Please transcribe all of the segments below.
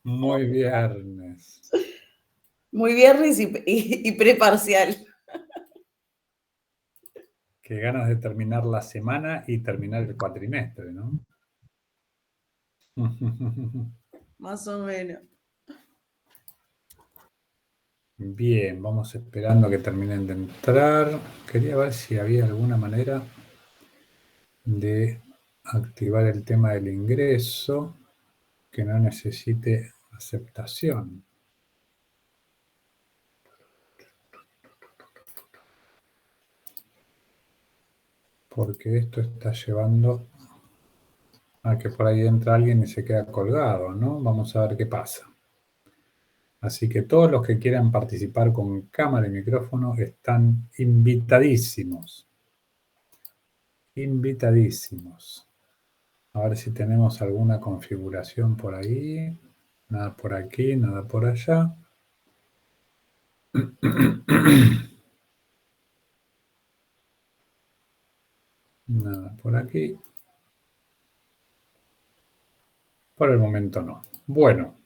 Muy viernes. Muy viernes y preparcial. Qué ganas de terminar la semana y terminar el cuatrimestre, ¿no? Más o menos. Bien, vamos esperando que terminen de entrar. Quería ver si había alguna manera de activar el tema del ingreso que no necesite aceptación. Porque esto está llevando a que por ahí entra alguien y se queda colgado, ¿no? Vamos a ver qué pasa. Así que todos los que quieran participar con cámara y micrófono están invitadísimos. Invitadísimos. A ver si tenemos alguna configuración por ahí. Nada por aquí, nada por allá. Nada por aquí. Por el momento no. Bueno,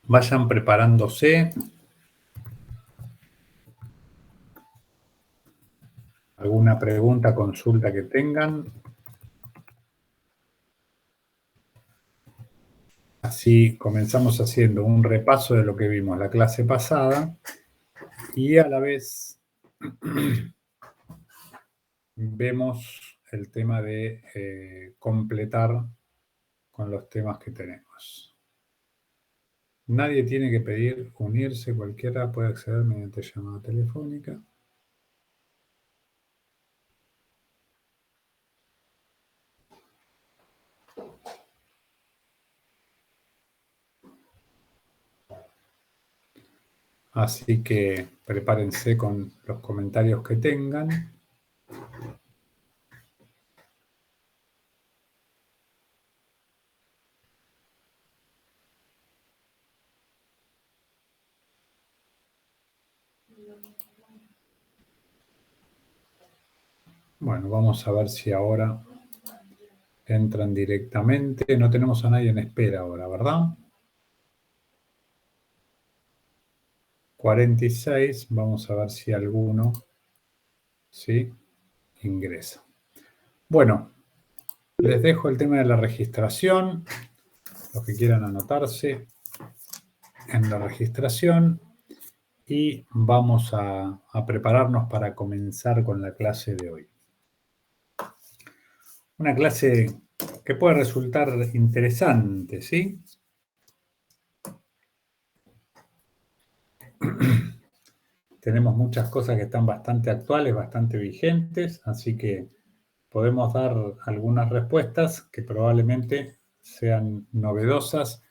vayan preparándose. ¿Alguna pregunta, consulta que tengan? Así comenzamos haciendo un repaso de lo que vimos la clase pasada y a la vez vemos el tema de completar con los temas que tenemos. Nadie tiene que pedir unirse, cualquiera puede acceder mediante llamada telefónica. Así que prepárense con los comentarios que tengan. Bueno, vamos a ver si ahora entran directamente. No tenemos a nadie en espera ahora, ¿verdad? 46, vamos a ver si alguno ¿sí? Ingresa. Bueno, les dejo el tema de la registración. Los que quieran anotarse en la registración. Y vamos a prepararnos para comenzar con la clase de hoy. Una clase que puede resultar interesante, ¿sí? Tenemos muchas cosas que están bastante actuales, bastante vigentes, así que podemos dar algunas respuestas que probablemente sean novedosas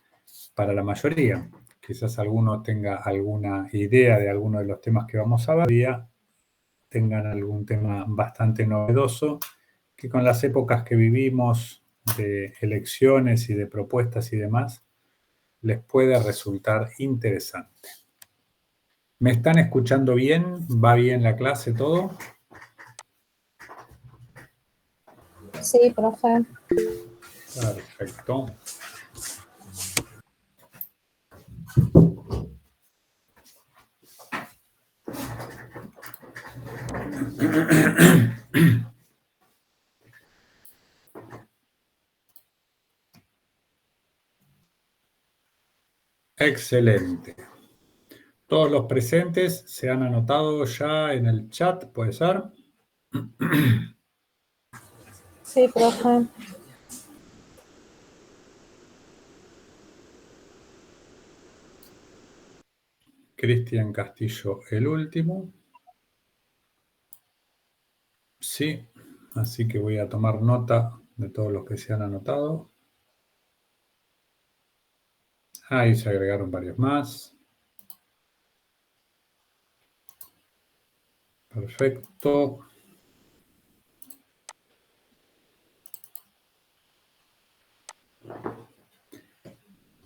para la mayoría. Quizás alguno tenga alguna idea de alguno de los temas que vamos a ver, tengan algún tema bastante novedoso, que con las épocas que vivimos de elecciones y de propuestas y demás, les puede resultar interesante. ¿Me están escuchando bien? ¿Va bien la clase todo? Sí, profe. Perfecto. Excelente. Todos los presentes se han anotado ya en el chat, ¿puede ser? Sí, profe. Cristian Castillo, el último. Sí, así que voy a tomar nota de todos los que se han anotado. Ahí se agregaron varios más. Perfecto.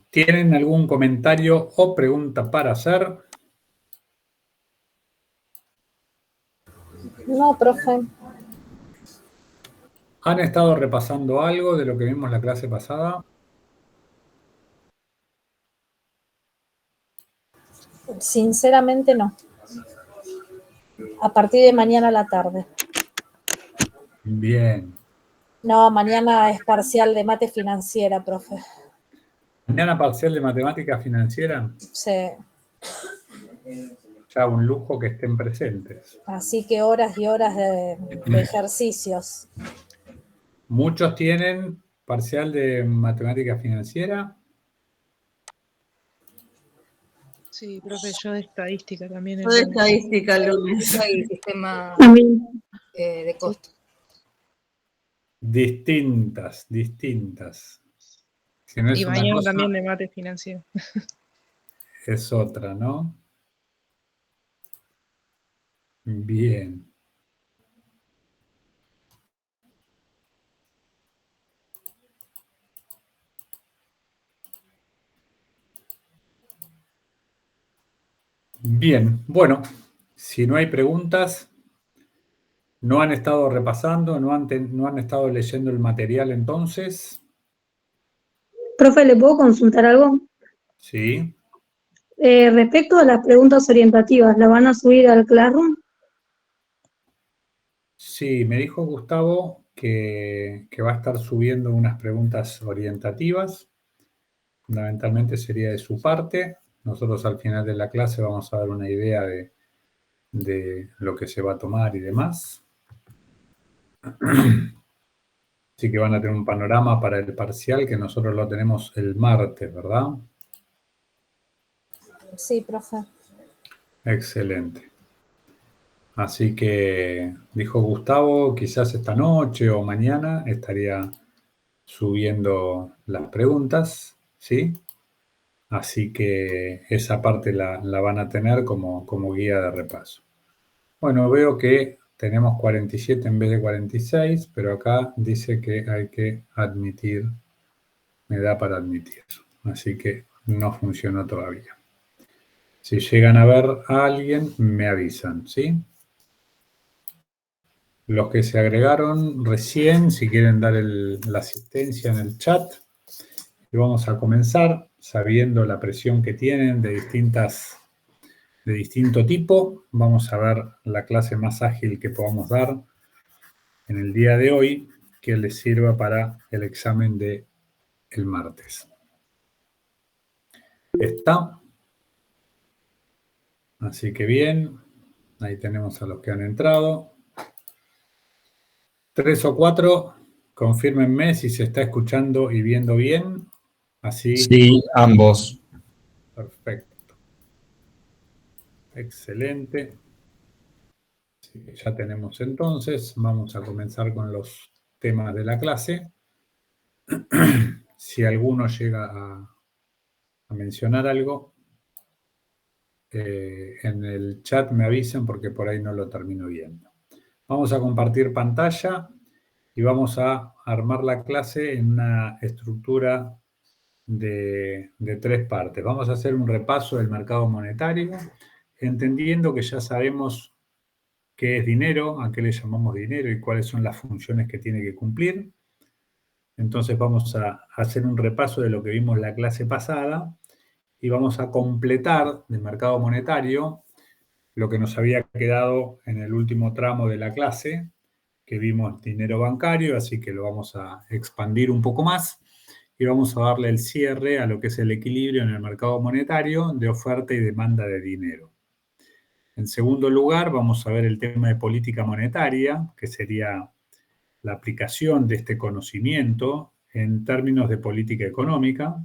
¿Tienen algún comentario o pregunta para hacer? No, profe. ¿Han estado repasando algo de lo que vimos la clase pasada? Sinceramente no. A partir de mañana a la tarde. Bien. No, mañana es parcial de mate financiera, profe. Mañana parcial de matemática financiera. Sí. Ya un lujo que estén presentes. Así que horas y horas de ejercicios. Muchos tienen parcial de matemática financiera. Sí, profe, yo de estadística también el Todo de lunes. estadística el lunes. Y sistema de costo. Distintas. Si no es Y una mañana cosa, también de mate financiero. es otra, ¿no? Bien. Bien, bueno, si no hay preguntas, no han estado repasando, no han estado leyendo el material entonces. Profe, ¿le puedo consultar algo? Sí. Respecto a las preguntas orientativas, ¿la van a subir al Classroom? Sí, me dijo Gustavo que va a estar subiendo unas preguntas orientativas. Fundamentalmente sería de su parte. Nosotros al final de la clase vamos a dar una idea de lo que se va a tomar y demás. Así que van a tener un panorama para el parcial que nosotros lo tenemos el martes, ¿verdad? Sí, profe. Excelente. Así que dijo Gustavo, quizás esta noche o mañana estaría subiendo las preguntas, ¿sí? Así que esa parte la van a tener como guía de repaso. Bueno, veo que tenemos 47 en vez de 46, pero acá dice que hay que admitir, me da para admitir. Así que no funcionó todavía. Si llegan a ver a alguien, me avisan, ¿sí? Los que se agregaron recién, si quieren dar la asistencia en el chat, y vamos a comenzar sabiendo la presión que tienen de distinto tipo. Vamos a ver la clase más ágil que podamos dar en el día de hoy que les sirva para el examen de el martes. ¿Está? Así que bien, ahí tenemos a los que han entrado. 3 o 4, confírmenme si se está escuchando y viendo bien. Así. Sí, ambos. Perfecto. Excelente. Así que ya tenemos entonces. Vamos a comenzar con los temas de la clase. Si alguno llega a mencionar algo, en el chat me avisan porque por ahí no lo termino viendo. Vamos a compartir pantalla y vamos a armar la clase en una estructura de 3 partes. Vamos a hacer un repaso del mercado monetario, entendiendo que ya sabemos qué es dinero, a qué le llamamos dinero y cuáles son las funciones que tiene que cumplir. Entonces vamos a hacer un repaso de lo que vimos la clase pasada y vamos a completar del mercado monetario lo que nos había quedado en el último tramo de la clase, que vimos dinero bancario, así que lo vamos a expandir un poco más y vamos a darle el cierre a lo que es el equilibrio en el mercado monetario de oferta y demanda de dinero. En segundo lugar, vamos a ver el tema de política monetaria, que sería la aplicación de este conocimiento en términos de política económica.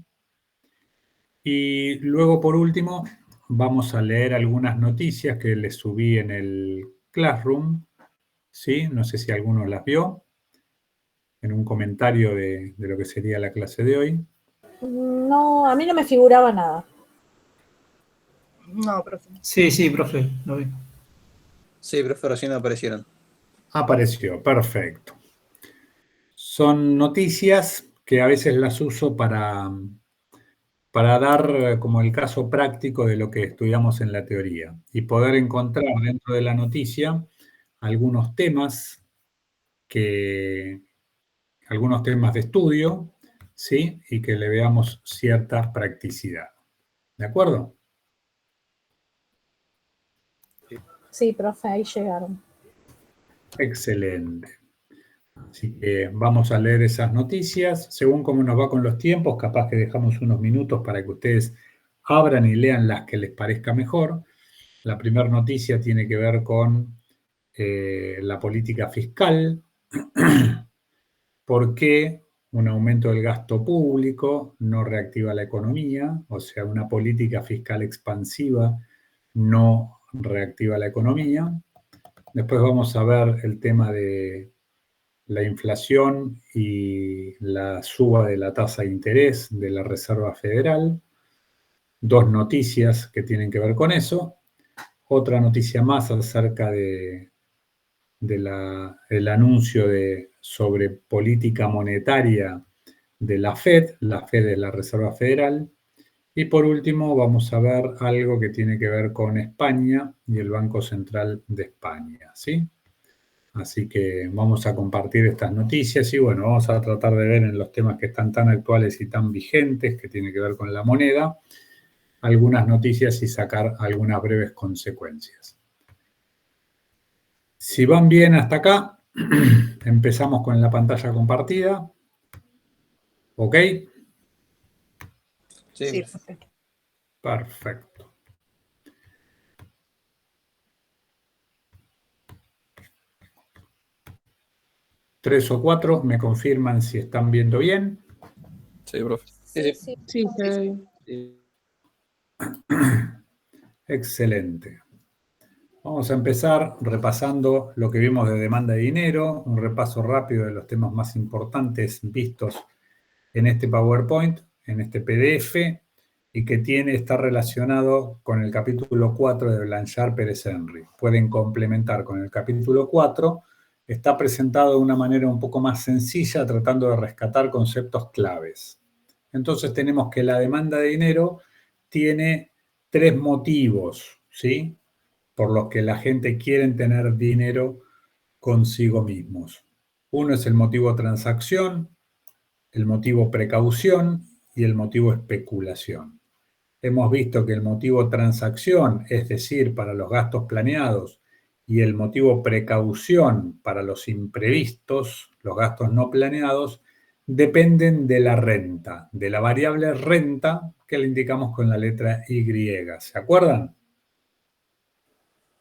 Y luego, por último, vamos a leer algunas noticias que les subí en el Classroom, ¿sí? No sé si alguno las vio, en un comentario de lo que sería la clase de hoy. No, a mí no me figuraba nada. No, profe. Sí, profe, lo vi. Sí, profe, recién aparecieron. Apareció, perfecto. Son noticias que a veces las uso para dar como el caso práctico de lo que estudiamos en la teoría y poder encontrar dentro de la noticia algunos temas de estudio, ¿sí? Y que le veamos cierta practicidad. ¿De acuerdo? Sí, profe, ahí llegaron. Excelente. Así que vamos a leer esas noticias. Según cómo nos va con los tiempos, capaz que dejamos unos minutos para que ustedes abran y lean las que les parezca mejor. La primera noticia tiene que ver con la política fiscal. ¿Por qué un aumento del gasto público no reactiva la economía? O sea, una política fiscal expansiva no reactiva la economía. Después vamos a ver el tema de la inflación y la suba de la tasa de interés de la Reserva Federal. Dos noticias que tienen que ver con eso. Otra noticia más acerca del anuncio sobre política monetaria de la Fed es la Reserva Federal. Y por último vamos a ver algo que tiene que ver con España y el Banco Central de España, ¿sí? Así que vamos a compartir estas noticias y bueno, vamos a tratar de ver en los temas que están tan actuales y tan vigentes, que tiene que ver con la moneda, algunas noticias y sacar algunas breves consecuencias. Si van bien hasta acá, empezamos con la pantalla compartida. ¿Ok? Sí, profe. Perfecto. Tres o cuatro me confirman si están viendo bien. Sí, profe. Sí. Sí, está bien. Excelente. Vamos a empezar repasando lo que vimos de demanda de dinero, un repaso rápido de los temas más importantes vistos en este PowerPoint, en este PDF, y que está relacionado con el capítulo 4 de Blanchard Pérez Henry. Pueden complementar con el capítulo 4, está presentado de una manera un poco más sencilla, tratando de rescatar conceptos claves. Entonces tenemos que la demanda de dinero tiene tres motivos, ¿sí?, por los que la gente quiere tener dinero consigo mismos. Uno es el motivo transacción, el motivo precaución y el motivo especulación. Hemos visto que el motivo transacción, es decir, para los gastos planeados, y el motivo precaución para los imprevistos, los gastos no planeados, dependen de la renta, de la variable renta que le indicamos con la letra Y. ¿Se acuerdan?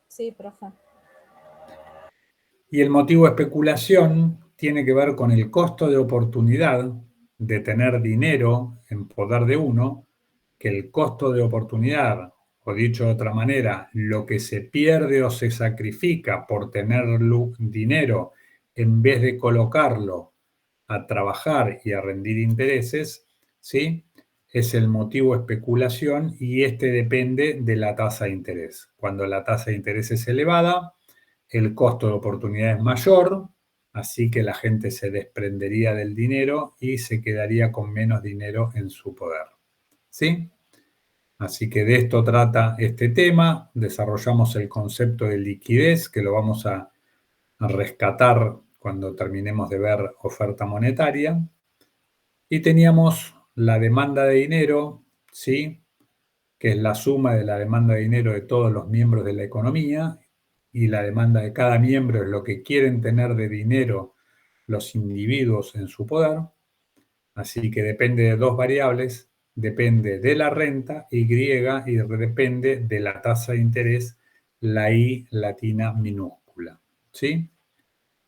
Sí, profe. Y el motivo especulación tiene que ver con el costo de oportunidad de tener dinero en poder de uno, que el costo de oportunidad, o dicho de otra manera, lo que se pierde o se sacrifica por tener dinero en vez de colocarlo a trabajar y a rendir intereses, ¿sí?, es el motivo especulación y este depende de la tasa de interés. Cuando la tasa de interés es elevada, el costo de oportunidad es mayor, así que la gente se desprendería del dinero y se quedaría con menos dinero en su poder. ¿Sí? Así que de esto trata este tema. Desarrollamos el concepto de liquidez, que lo vamos a rescatar cuando terminemos de ver oferta monetaria. Y teníamos la demanda de dinero, ¿sí?, que es la suma de la demanda de dinero de todos los miembros de la economía, y la demanda de cada miembro es lo que quieren tener de dinero los individuos en su poder. Así que depende de dos variables, depende de la renta, Y, y depende de la tasa de interés, la I latina minúscula, ¿sí?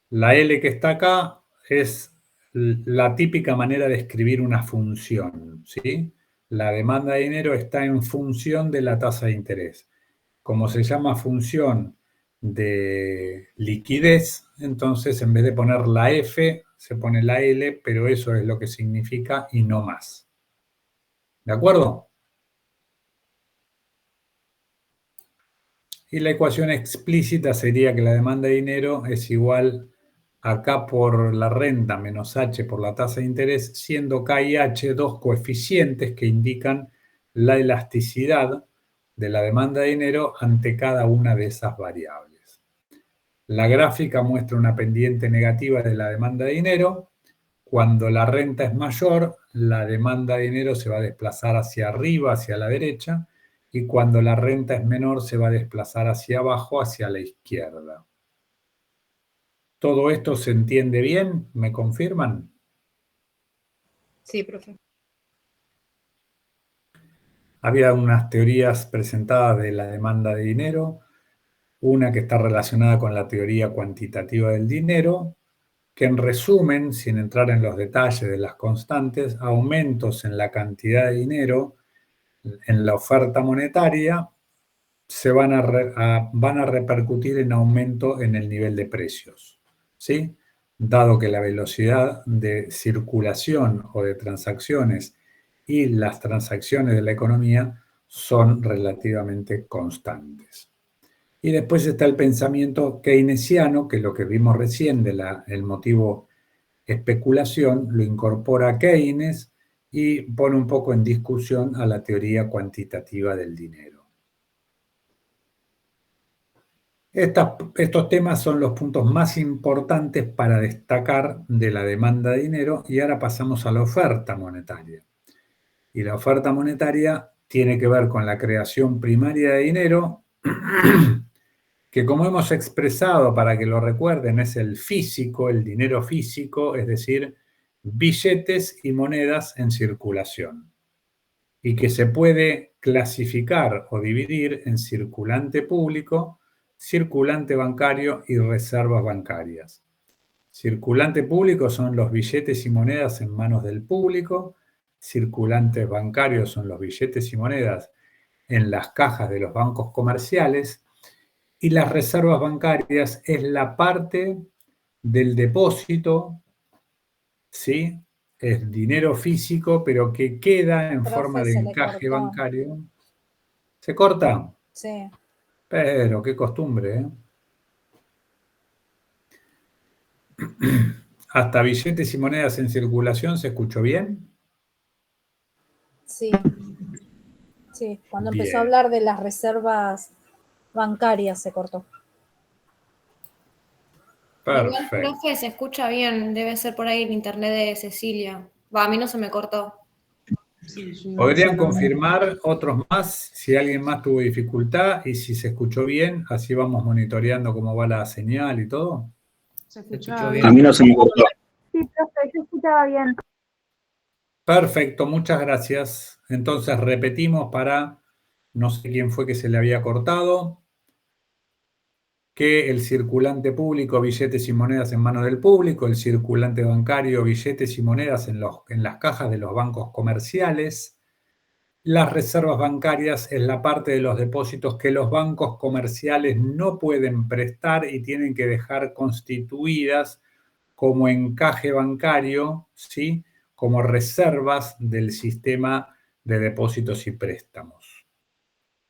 La L que está acá es la típica manera de escribir una función, ¿sí? La demanda de dinero está en función de la tasa de interés. Como se llama función de liquidez, entonces en vez de poner la F, se pone la L, pero eso es lo que significa y no más. ¿De acuerdo? Y la ecuación explícita sería que la demanda de dinero es igual a K por la renta menos H por la tasa de interés, siendo K y H dos coeficientes que indican la elasticidad de la demanda de dinero ante cada una de esas variables. La gráfica muestra una pendiente negativa de la demanda de dinero. Cuando la renta es mayor, la demanda de dinero se va a desplazar hacia arriba, hacia la derecha, y cuando la renta es menor se va a desplazar hacia abajo, hacia la izquierda. ¿Todo esto se entiende bien? ¿Me confirman? Sí, profe. Había unas teorías presentadas de la demanda de dinero, una que está relacionada con la teoría cuantitativa del dinero, que en resumen, sin entrar en los detalles de las constantes, aumentos en la cantidad de dinero, en la oferta monetaria, van a repercutir en aumento en el nivel de precios, ¿sí? Dado que la velocidad de circulación o de transacciones y las transacciones de la economía son relativamente constantes. Y después está el pensamiento keynesiano, que lo que vimos recién el motivo especulación, lo incorpora Keynes y pone un poco en discusión a la teoría cuantitativa del dinero. Estos temas son los puntos más importantes para destacar de la demanda de dinero y ahora pasamos a la oferta monetaria. Y la oferta monetaria tiene que ver con la creación primaria de dinero, que como hemos expresado para que lo recuerden es el físico, el dinero físico, es decir, billetes y monedas en circulación. Y que se puede clasificar o dividir en circulante público, circulante bancario y reservas bancarias. Circulante público son los billetes y monedas en manos del público, circulantes bancarios son los billetes y monedas en las cajas de los bancos comerciales, y las reservas bancarias es la parte del depósito, ¿sí? Es dinero físico, pero que queda en forma de encaje bancario. ¿Se corta? Sí. Pero qué costumbre, ¿eh? ¿Hasta billetes y monedas en circulación se escuchó bien? Sí. Sí, cuando Bien. empezó a hablar de las reservas bancarias se cortó. Igual, Perfecto. profe, se escucha bien. Debe ser por ahí el internet de Cecilia. Va, a mí no se me cortó. ¿Podrían confirmar otros más si alguien más tuvo dificultad y si se escuchó bien? Así vamos monitoreando cómo va la señal y todo. Se escuchó bien. A mí no se me cortó. Sí, profe, yo escuchaba bien. Perfecto, muchas gracias. Entonces repetimos para, no sé quién fue que se le había cortado, que el circulante público, billetes y monedas en manos del público, el circulante bancario, billetes y monedas en las cajas de los bancos comerciales. Las reservas bancarias es la parte de los depósitos que los bancos comerciales no pueden prestar y tienen que dejar constituidas como encaje bancario, ¿sí? Como reservas del sistema de depósitos y préstamos.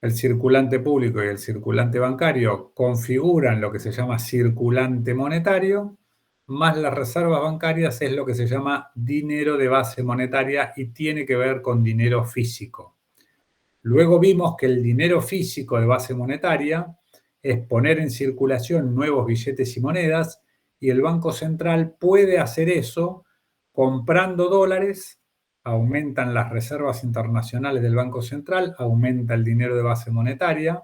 El circulante público y el circulante bancario configuran lo que se llama circulante monetario, más las reservas bancarias es lo que se llama dinero de base monetaria y tiene que ver con dinero físico. Luego vimos que el dinero físico de base monetaria es poner en circulación nuevos billetes y monedas y el Banco Central puede hacer eso comprando dólares, aumentan las reservas internacionales del Banco Central, aumenta el dinero de base monetaria.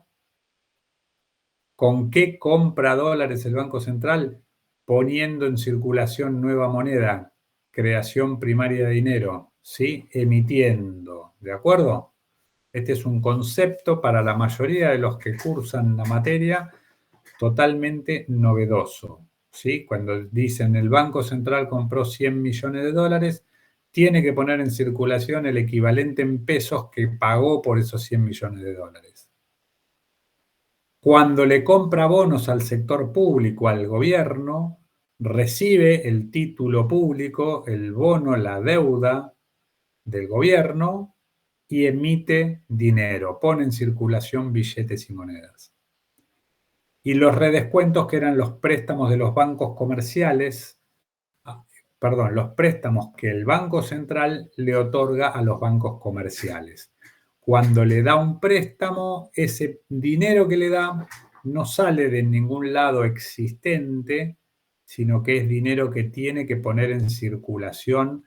¿Con qué compra dólares el Banco Central? Poniendo en circulación nueva moneda, creación primaria de dinero, ¿sí? Emitiendo, ¿de acuerdo? Este es un concepto para la mayoría de los que cursan la materia totalmente novedoso, ¿sí? Cuando dicen el Banco Central compró 100 millones de dólares, tiene que poner en circulación el equivalente en pesos que pagó por esos 100 millones de dólares. Cuando le compra bonos al sector público, al gobierno, recibe el título público, el bono, la deuda del gobierno y emite dinero, pone en circulación billetes y monedas. Y los redescuentos, que eran los préstamos de los bancos comerciales, los préstamos que el Banco Central le otorga a los bancos comerciales. Cuando le da un préstamo, ese dinero que le da no sale de ningún lado existente, sino que es dinero que tiene que poner en circulación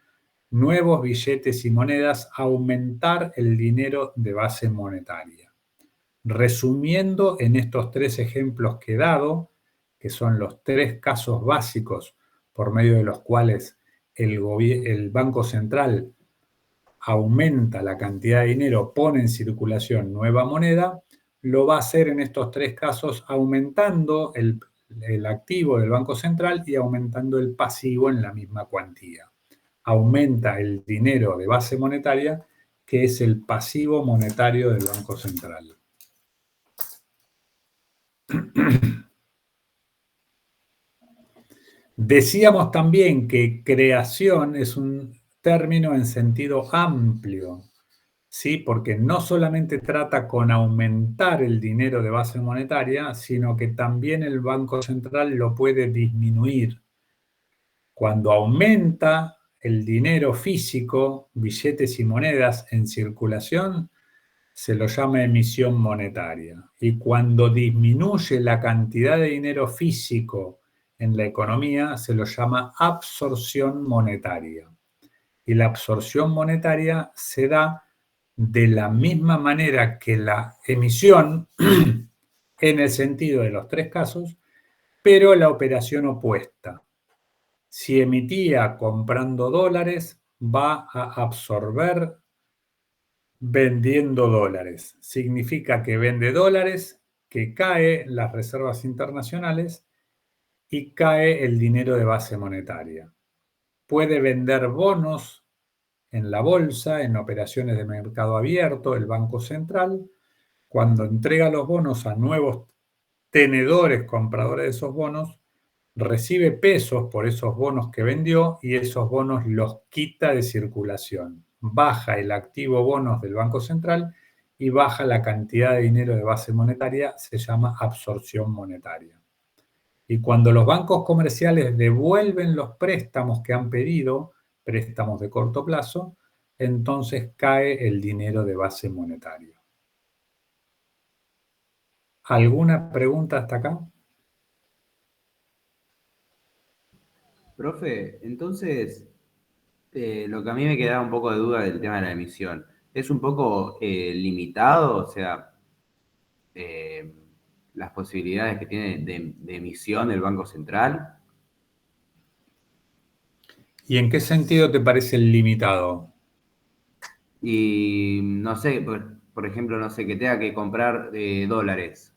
nuevos billetes y monedas, aumentar el dinero de base monetaria. Resumiendo en estos 3 ejemplos que he dado, que son los 3 casos básicos por medio de los cuales el Banco Central aumenta la cantidad de dinero, pone en circulación nueva moneda, lo va a hacer en estos 3 casos aumentando el activo del Banco Central y aumentando el pasivo en la misma cuantía. Aumenta el dinero de base monetaria, que es el pasivo monetario del Banco Central. Decíamos también que creación es un término en sentido amplio, ¿sí? Porque no solamente trata con aumentar el dinero de base monetaria, sino que también el Banco Central lo puede disminuir. Cuando aumenta el dinero físico, billetes y monedas en circulación, se lo llama emisión monetaria. Y cuando disminuye la cantidad de dinero físico en la economía, se lo llama absorción monetaria. Y la absorción monetaria se da de la misma manera que la emisión, en el sentido de los 3 casos, pero la operación opuesta. Si emitía comprando dólares, va a absorber vendiendo dólares. Significa que vende dólares, que cae las reservas internacionales y cae el dinero de base monetaria. Puede vender bonos en la bolsa, en operaciones de mercado abierto, el Banco Central, cuando entrega los bonos a nuevos tenedores, compradores de esos bonos, recibe pesos por esos bonos que vendió y esos bonos los quita de circulación. Baja el activo bonos del Banco Central y baja la cantidad de dinero de base monetaria, se llama absorción monetaria. Y cuando los bancos comerciales devuelven los préstamos que han pedido, préstamos de corto plazo, entonces cae el dinero de base monetaria. ¿Alguna pregunta hasta acá? Profe, entonces, lo que a mí me queda un poco de duda del tema de la emisión, ¿es un poco limitado? O sea, las posibilidades que tiene de emisión el Banco Central. ¿Y en qué sentido te parece limitado? Y no sé, por ejemplo, no sé, que tenga que comprar dólares.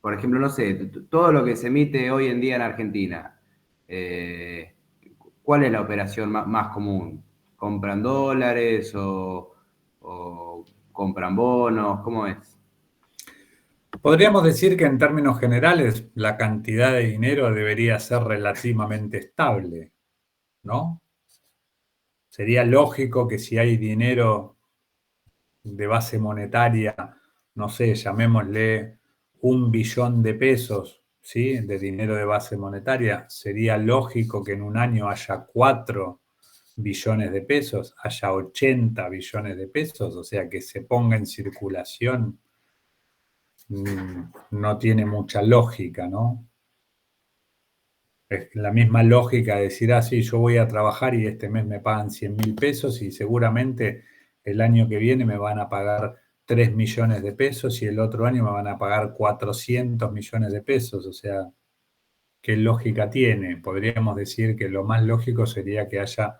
Por ejemplo, no sé, todo lo que se emite hoy en día en Argentina, ¿cuál es la operación más común? ¿Compran dólares o compran bonos? ¿Cómo es? Podríamos decir que en términos generales la cantidad de dinero debería ser relativamente estable, ¿no? Sería lógico que si hay dinero de base monetaria, no sé, llamémosle 1 billón de pesos, ¿sí? De dinero de base monetaria, sería lógico que en un año haya 4 billones de pesos, haya 80 billones de pesos, o sea, que se ponga en circulación no tiene mucha lógica, ¿no? Es la misma lógica de decir, sí, yo voy a trabajar y este mes me pagan 100.000 pesos y seguramente el año que viene me van a pagar 3 millones de pesos y el otro año me van a pagar 400 millones de pesos. O sea, ¿qué lógica tiene? Podríamos decir que lo más lógico sería que haya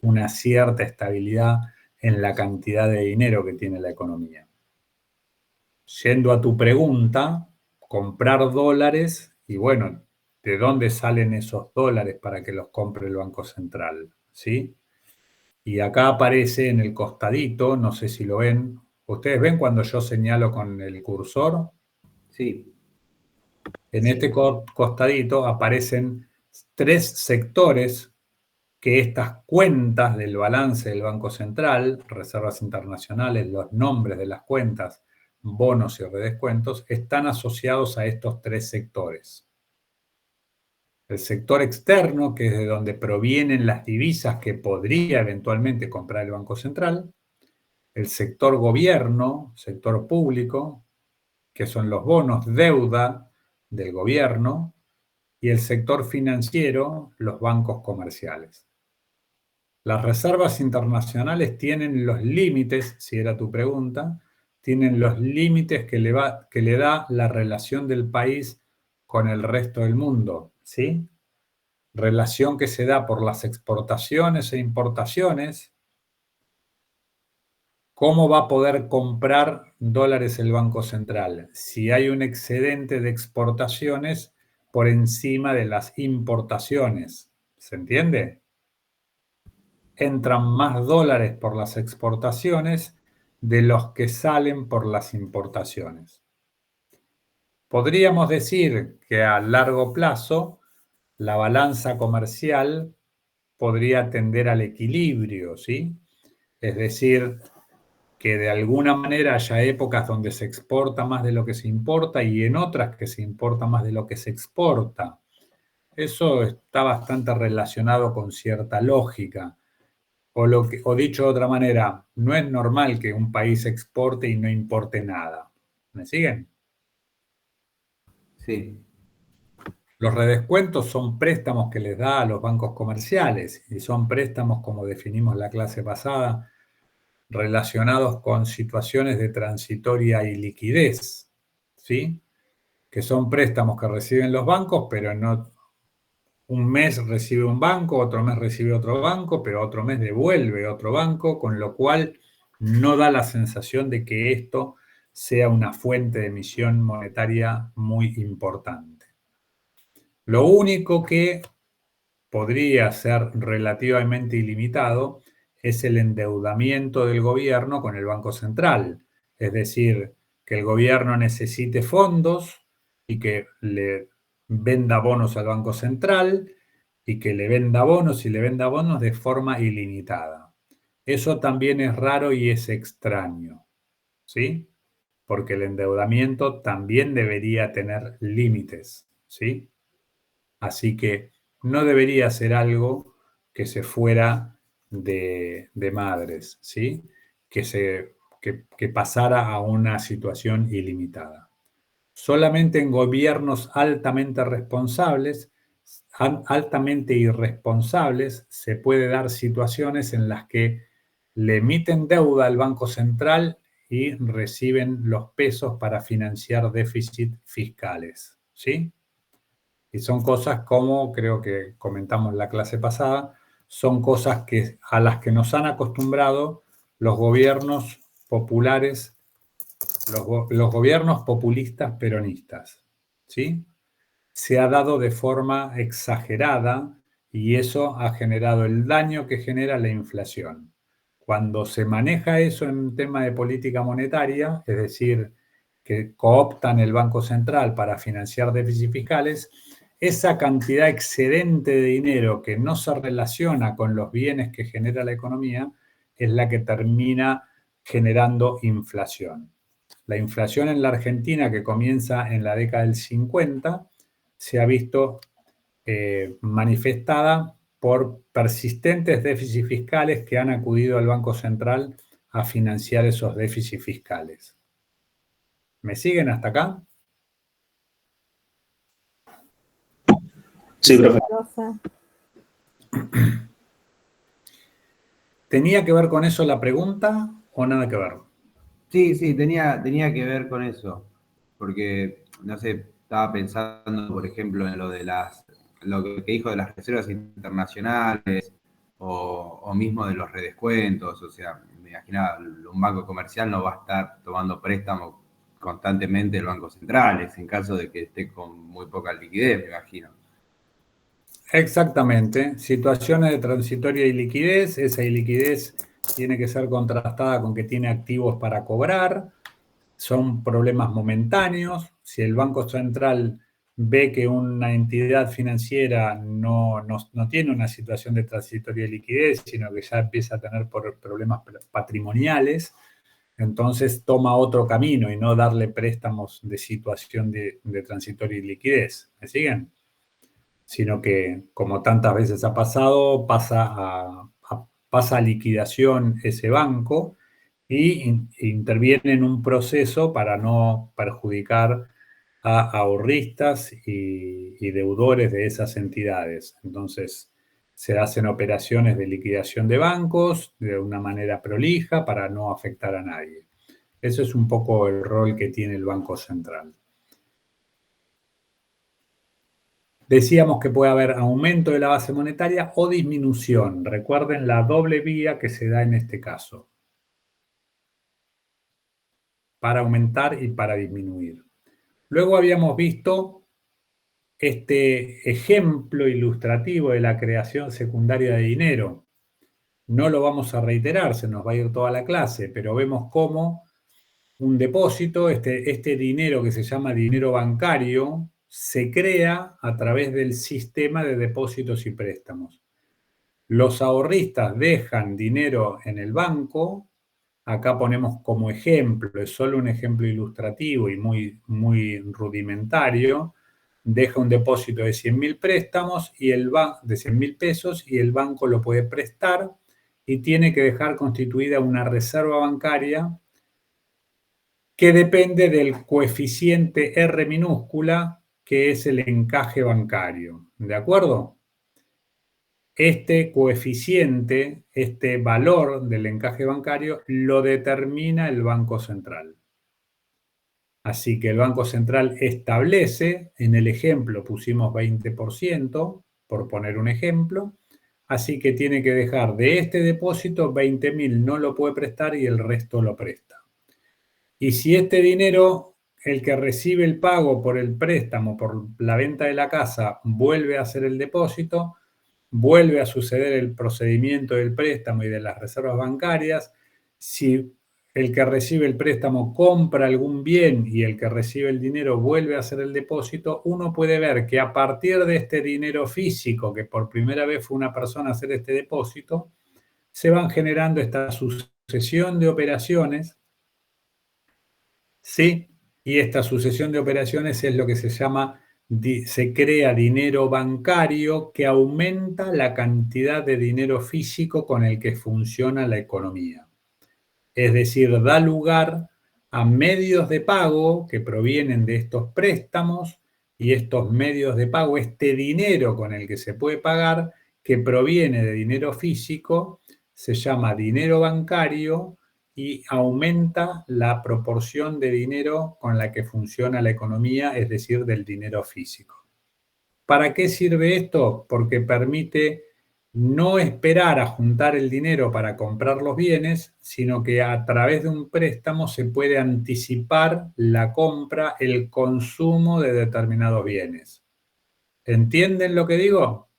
una cierta estabilidad en la cantidad de dinero que tiene la economía. Yendo a tu pregunta, comprar dólares y bueno, ¿de dónde salen esos dólares para que los compre el Banco Central? ¿Sí? Y acá aparece en el costadito, no sé si lo ven. ¿Ustedes ven cuando yo señalo con el cursor? Sí. En este costadito aparecen 3 sectores que estas cuentas del balance del Banco Central, reservas internacionales, los nombres de las cuentas, bonos y redescuentos, están asociados a estos 3 sectores. El sector externo, que es de donde provienen las divisas que podría eventualmente comprar el Banco Central. El sector gobierno, sector público, que son los bonos, deuda del gobierno. Y el sector financiero, los bancos comerciales. Las reservas internacionales tienen los límites, si era tu pregunta, tienen los límites que le da la relación del país con el resto del mundo, ¿sí? Relación que se da por las exportaciones e importaciones. ¿Cómo va a poder comprar dólares el Banco Central? Si hay un excedente de exportaciones por encima de las importaciones. ¿Se entiende? Entran más dólares por las exportaciones de los que salen por las importaciones. Podríamos decir que a largo plazo la balanza comercial podría tender al equilibrio, ¿sí? Es decir, que de alguna manera haya épocas donde se exporta más de lo que se importa y en otras que se importa más de lo que se exporta. Eso está bastante relacionado con cierta lógica. O dicho de otra manera, no es normal que un país exporte y no importe nada. ¿Me siguen? Sí. Los redescuentos son préstamos que les da a los bancos comerciales y son préstamos, como definimos la clase pasada, relacionados con situaciones de transitoria y liquidez, ¿sí? Que son préstamos que reciben los bancos, pero no un mes recibe un banco, otro mes recibe otro banco, pero otro mes devuelve otro banco, con lo cual no da la sensación de que esto sea una fuente de emisión monetaria muy importante. Lo único que podría ser relativamente ilimitado es el endeudamiento del gobierno con el Banco Central. Es decir, que el gobierno necesite fondos y que le venda bonos al Banco Central y que le venda bonos y le venda bonos de forma ilimitada. Eso también es raro y es extraño, ¿sí? Porque el endeudamiento también debería tener límites, ¿sí? Así que no debería ser algo que se fuera de madres, ¿sí? Que pasara a una situación ilimitada. Solamente en gobiernos altamente responsables, altamente irresponsables, se puede dar situaciones en las que le emiten deuda al Banco Central y reciben los pesos para financiar déficits fiscales, ¿sí? Y son cosas como, creo que comentamos en la clase pasada, son cosas a las que nos han acostumbrado los gobiernos populares, los gobiernos populistas peronistas, ¿sí? Se ha dado de forma exagerada y eso ha generado el daño que genera la inflación. Cuando se maneja eso en un tema de política monetaria, es decir, que cooptan el Banco Central para financiar déficits fiscales, esa cantidad excedente de dinero que no se relaciona con los bienes que genera la economía es la que termina generando inflación. La inflación en la Argentina, que comienza en la década del 50, se ha visto manifestada por persistentes déficits fiscales que han acudido al Banco Central a financiar esos déficits fiscales. ¿Me siguen hasta acá? Sí, profe. ¿Tenía que ver con eso la pregunta o nada que ver? Sí, tenía que ver con eso. Porque, no sé, estaba pensando, por ejemplo, en lo que dijo de las reservas internacionales o mismo de los redescuentos. O sea, me imaginaba, un banco comercial no va a estar tomando préstamos constantemente del Banco Central, es en caso de que esté con muy poca liquidez, me imagino. Exactamente. Situaciones de transitoria iliquidez. Esa iliquidez tiene que ser contrastada con que tiene activos para cobrar. Son problemas momentáneos. Si el Banco Central ve que una entidad financiera no tiene una situación de transitoria liquidez, sino que ya empieza a tener problemas patrimoniales, entonces toma otro camino y no darle préstamos de situación de transitoria liquidez. ¿Me siguen? Sino que, como tantas veces ha pasado, pasa a liquidación ese banco y interviene en un proceso para no perjudicar a ahorristas y deudores de esas entidades. Entonces, se hacen operaciones de liquidación de bancos de una manera prolija para no afectar a nadie. Eso es un poco el rol que tiene el Banco Central. Decíamos que puede haber aumento de la base monetaria o disminución. Recuerden la doble vía que se da en este caso. Para aumentar y para disminuir. Luego habíamos visto este ejemplo ilustrativo de la creación secundaria de dinero. No lo vamos a reiterar, se nos va a ir toda la clase, pero vemos cómo un depósito, este dinero que se llama dinero bancario, se crea a través del sistema de depósitos y préstamos. Los ahorristas dejan dinero en el banco. Acá ponemos como ejemplo, es solo un ejemplo ilustrativo y muy rudimentario. Deja un depósito de 100.000 préstamos y de 100.000 pesos y el banco lo puede prestar y tiene que dejar constituida una reserva bancaria que depende del coeficiente R minúscula, que es el encaje bancario. ¿De acuerdo? Este coeficiente, este valor del encaje bancario, lo determina el Banco Central. Así que el Banco Central establece, en el ejemplo pusimos 20%, por poner un ejemplo, así que tiene que dejar de este depósito 20.000 no lo puede prestar y el resto lo presta. Y si este dinero, el que recibe el pago por el préstamo, por la venta de la casa, vuelve a hacer el depósito, vuelve a suceder el procedimiento del préstamo y de las reservas bancarias. Si el que recibe el préstamo compra algún bien y el que recibe el dinero vuelve a hacer el depósito, uno puede ver que a partir de este dinero físico, que por primera vez fue una persona a hacer este depósito, se van generando esta sucesión de operaciones. ¿Sí? Y esta sucesión de operaciones es lo que se llama, se crea dinero bancario que aumenta la cantidad de dinero físico con el que funciona la economía. Es decir, da lugar a medios de pago que provienen de estos préstamos y estos medios de pago, este dinero con el que se puede pagar, que proviene de dinero físico, se llama dinero bancario y aumenta la proporción de dinero con la que funciona la economía, es decir, del dinero físico. ¿Para qué sirve esto? Porque permite no esperar a juntar el dinero para comprar los bienes, sino que a través de un préstamo se puede anticipar la compra, el consumo de determinados bienes. ¿Entienden lo que digo?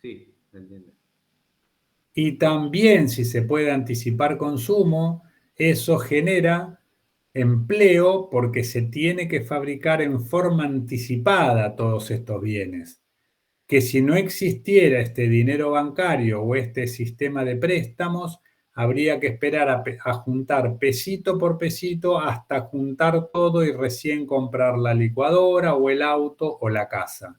Sí, se entiende. Y también si se puede anticipar consumo, eso genera empleo porque se tiene que fabricar en forma anticipada todos estos bienes. Que si no existiera este dinero bancario o este sistema de préstamos, habría que esperar a juntar pesito por pesito hasta juntar todo y recién comprar la licuadora o el auto o la casa.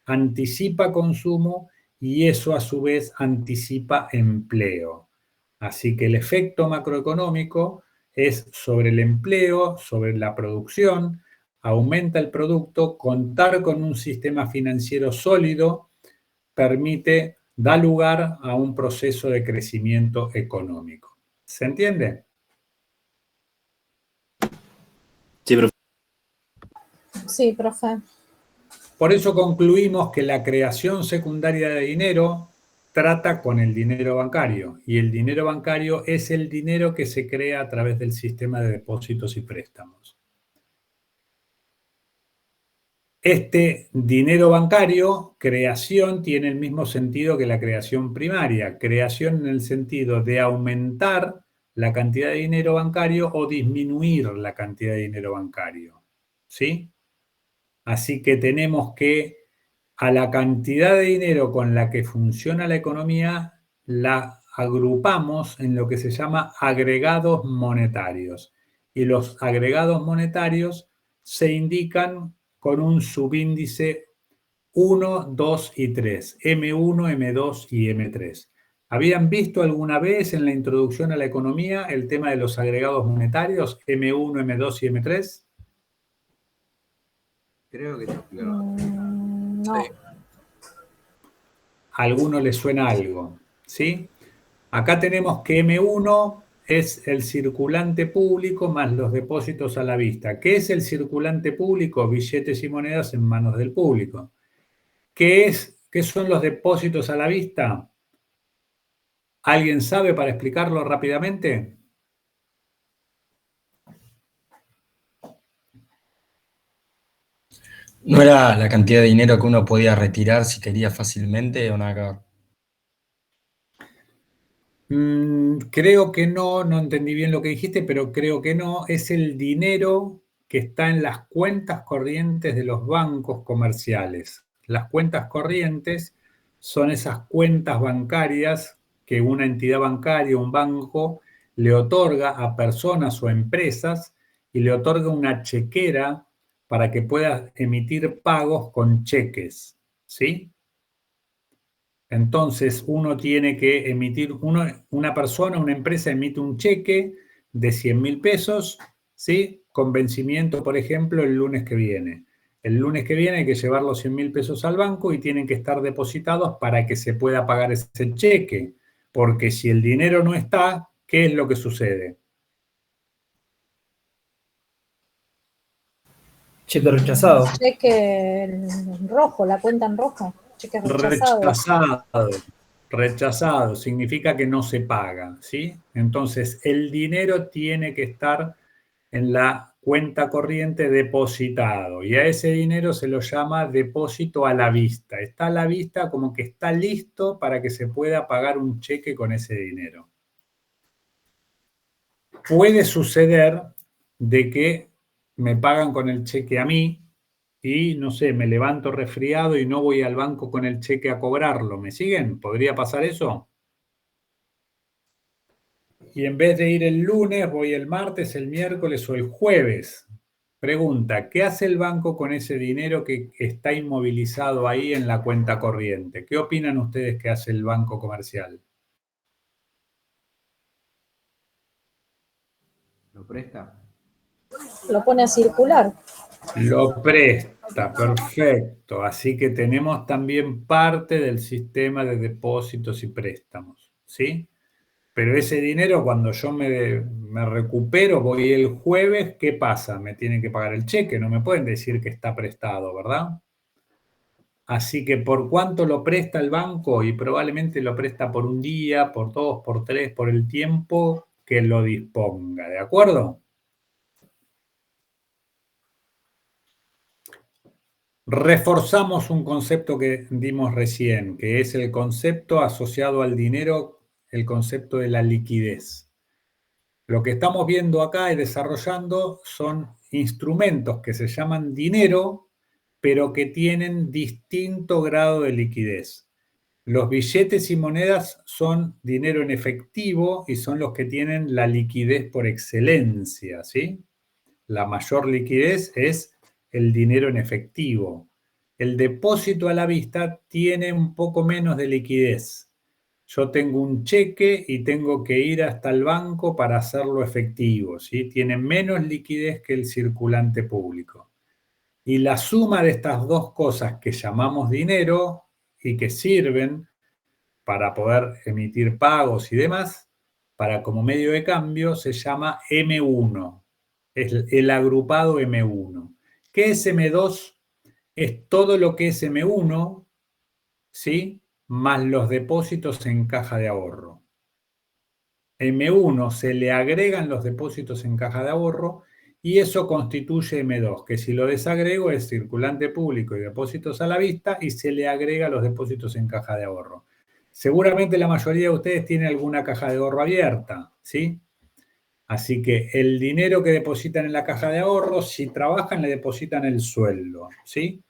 Anticipa consumo y eso a su vez anticipa empleo. Así que el efecto macroeconómico es sobre el empleo, sobre la producción, aumenta el producto, contar con un sistema financiero sólido da lugar a un proceso de crecimiento económico. ¿Se entiende? Sí, profe. Sí, profe. Por eso concluimos que la creación secundaria de dinero trata con el dinero bancario y el dinero bancario es el dinero que se crea a través del sistema de depósitos y préstamos. Este dinero bancario, creación, tiene el mismo sentido que la creación primaria. Creación en el sentido de aumentar la cantidad de dinero bancario o disminuir la cantidad de dinero bancario. ¿Sí? Así que tenemos que a la cantidad de dinero con la que funciona la economía la agrupamos en lo que se llama agregados monetarios. Y los agregados monetarios se indican con un subíndice 1, 2 y 3, M1, M2 y M3. ¿Habían visto alguna vez en la introducción a la economía el tema de los agregados monetarios, M1, M2 y M3? Creo que se explicó. No. Sí. ¿A alguno le suena algo? ¿Sí? Acá tenemos que M1 es el circulante público más los depósitos a la vista. ¿Qué es el circulante público? Billetes y monedas en manos del público. ¿Qué son los depósitos a la vista? ¿Alguien sabe para explicarlo rápidamente? ¿No era la cantidad de dinero que uno podía retirar si quería fácilmente o nada que ver? Creo que no entendí bien lo que dijiste, pero creo que no. Es el dinero que está en las cuentas corrientes de los bancos comerciales. Las cuentas corrientes son esas cuentas bancarias que una entidad bancaria, un banco, le otorga a personas o empresas y le otorga una chequera para que pueda emitir pagos con cheques, ¿sí? Entonces uno tiene que emitir, una persona, una empresa emite un cheque de 100.000 pesos, ¿sí? Con vencimiento, por ejemplo, el lunes que viene. El lunes que viene hay que llevar los 100.000 pesos al banco y tienen que estar depositados para que se pueda pagar ese cheque. Porque si el dinero no está, ¿qué es lo que sucede? Cheque rechazado. Cheque en rojo, la cuenta en rojo. Cheque rechazado. Rechazado significa que no se paga, ¿sí? Entonces, el dinero tiene que estar en la cuenta corriente depositado y a ese dinero se lo llama depósito a la vista. Está a la vista como que está listo para que se pueda pagar un cheque con ese dinero. Puede suceder de que me pagan con el cheque a mí y, no sé, me levanto resfriado y no voy al banco con el cheque a cobrarlo. ¿Me siguen? ¿Podría pasar eso? Y en vez de ir el lunes, voy el martes, el miércoles o el jueves. Pregunta, ¿qué hace el banco con ese dinero que está inmovilizado ahí en la cuenta corriente? ¿Qué opinan ustedes que hace el banco comercial? ¿Lo presta? Lo pone a circular. Lo presta, perfecto. Así que tenemos también parte del sistema de depósitos y préstamos, ¿sí? Pero ese dinero, cuando yo me recupero, voy el jueves, ¿qué pasa? Me tienen que pagar el cheque, no me pueden decir que está prestado, ¿verdad? Así que ¿por cuánto lo presta el banco? Y probablemente lo presta por un día, por 2, por 3, por el tiempo que lo disponga, ¿de acuerdo? Reforzamos un concepto que dimos recién, que es el concepto asociado al dinero, el concepto de la liquidez. Lo que estamos viendo acá y desarrollando son instrumentos que se llaman dinero, pero que tienen distinto grado de liquidez. Los billetes y monedas son dinero en efectivo y son los que tienen la liquidez por excelencia, ¿sí? La mayor liquidez es el dinero en efectivo. El depósito a la vista tiene un poco menos de liquidez. Yo tengo un cheque y tengo que ir hasta el banco para hacerlo efectivo, ¿sí? Tiene menos liquidez que el circulante público. Y la suma de estas dos cosas que llamamos dinero y que sirven para poder emitir pagos y demás, para como medio de cambio, se llama M1. Es el agrupado M1. ¿Qué es M2? Es todo lo que es M1, ¿sí? Más los depósitos en caja de ahorro. M1 se le agregan los depósitos en caja de ahorro y eso constituye M2, que si lo desagrego es circulante público y depósitos a la vista y se le agrega los depósitos en caja de ahorro. Seguramente la mayoría de ustedes tiene alguna caja de ahorro abierta, ¿sí? Así que el dinero que depositan en la caja de ahorro, si trabajan, le depositan el sueldo, ¿sí?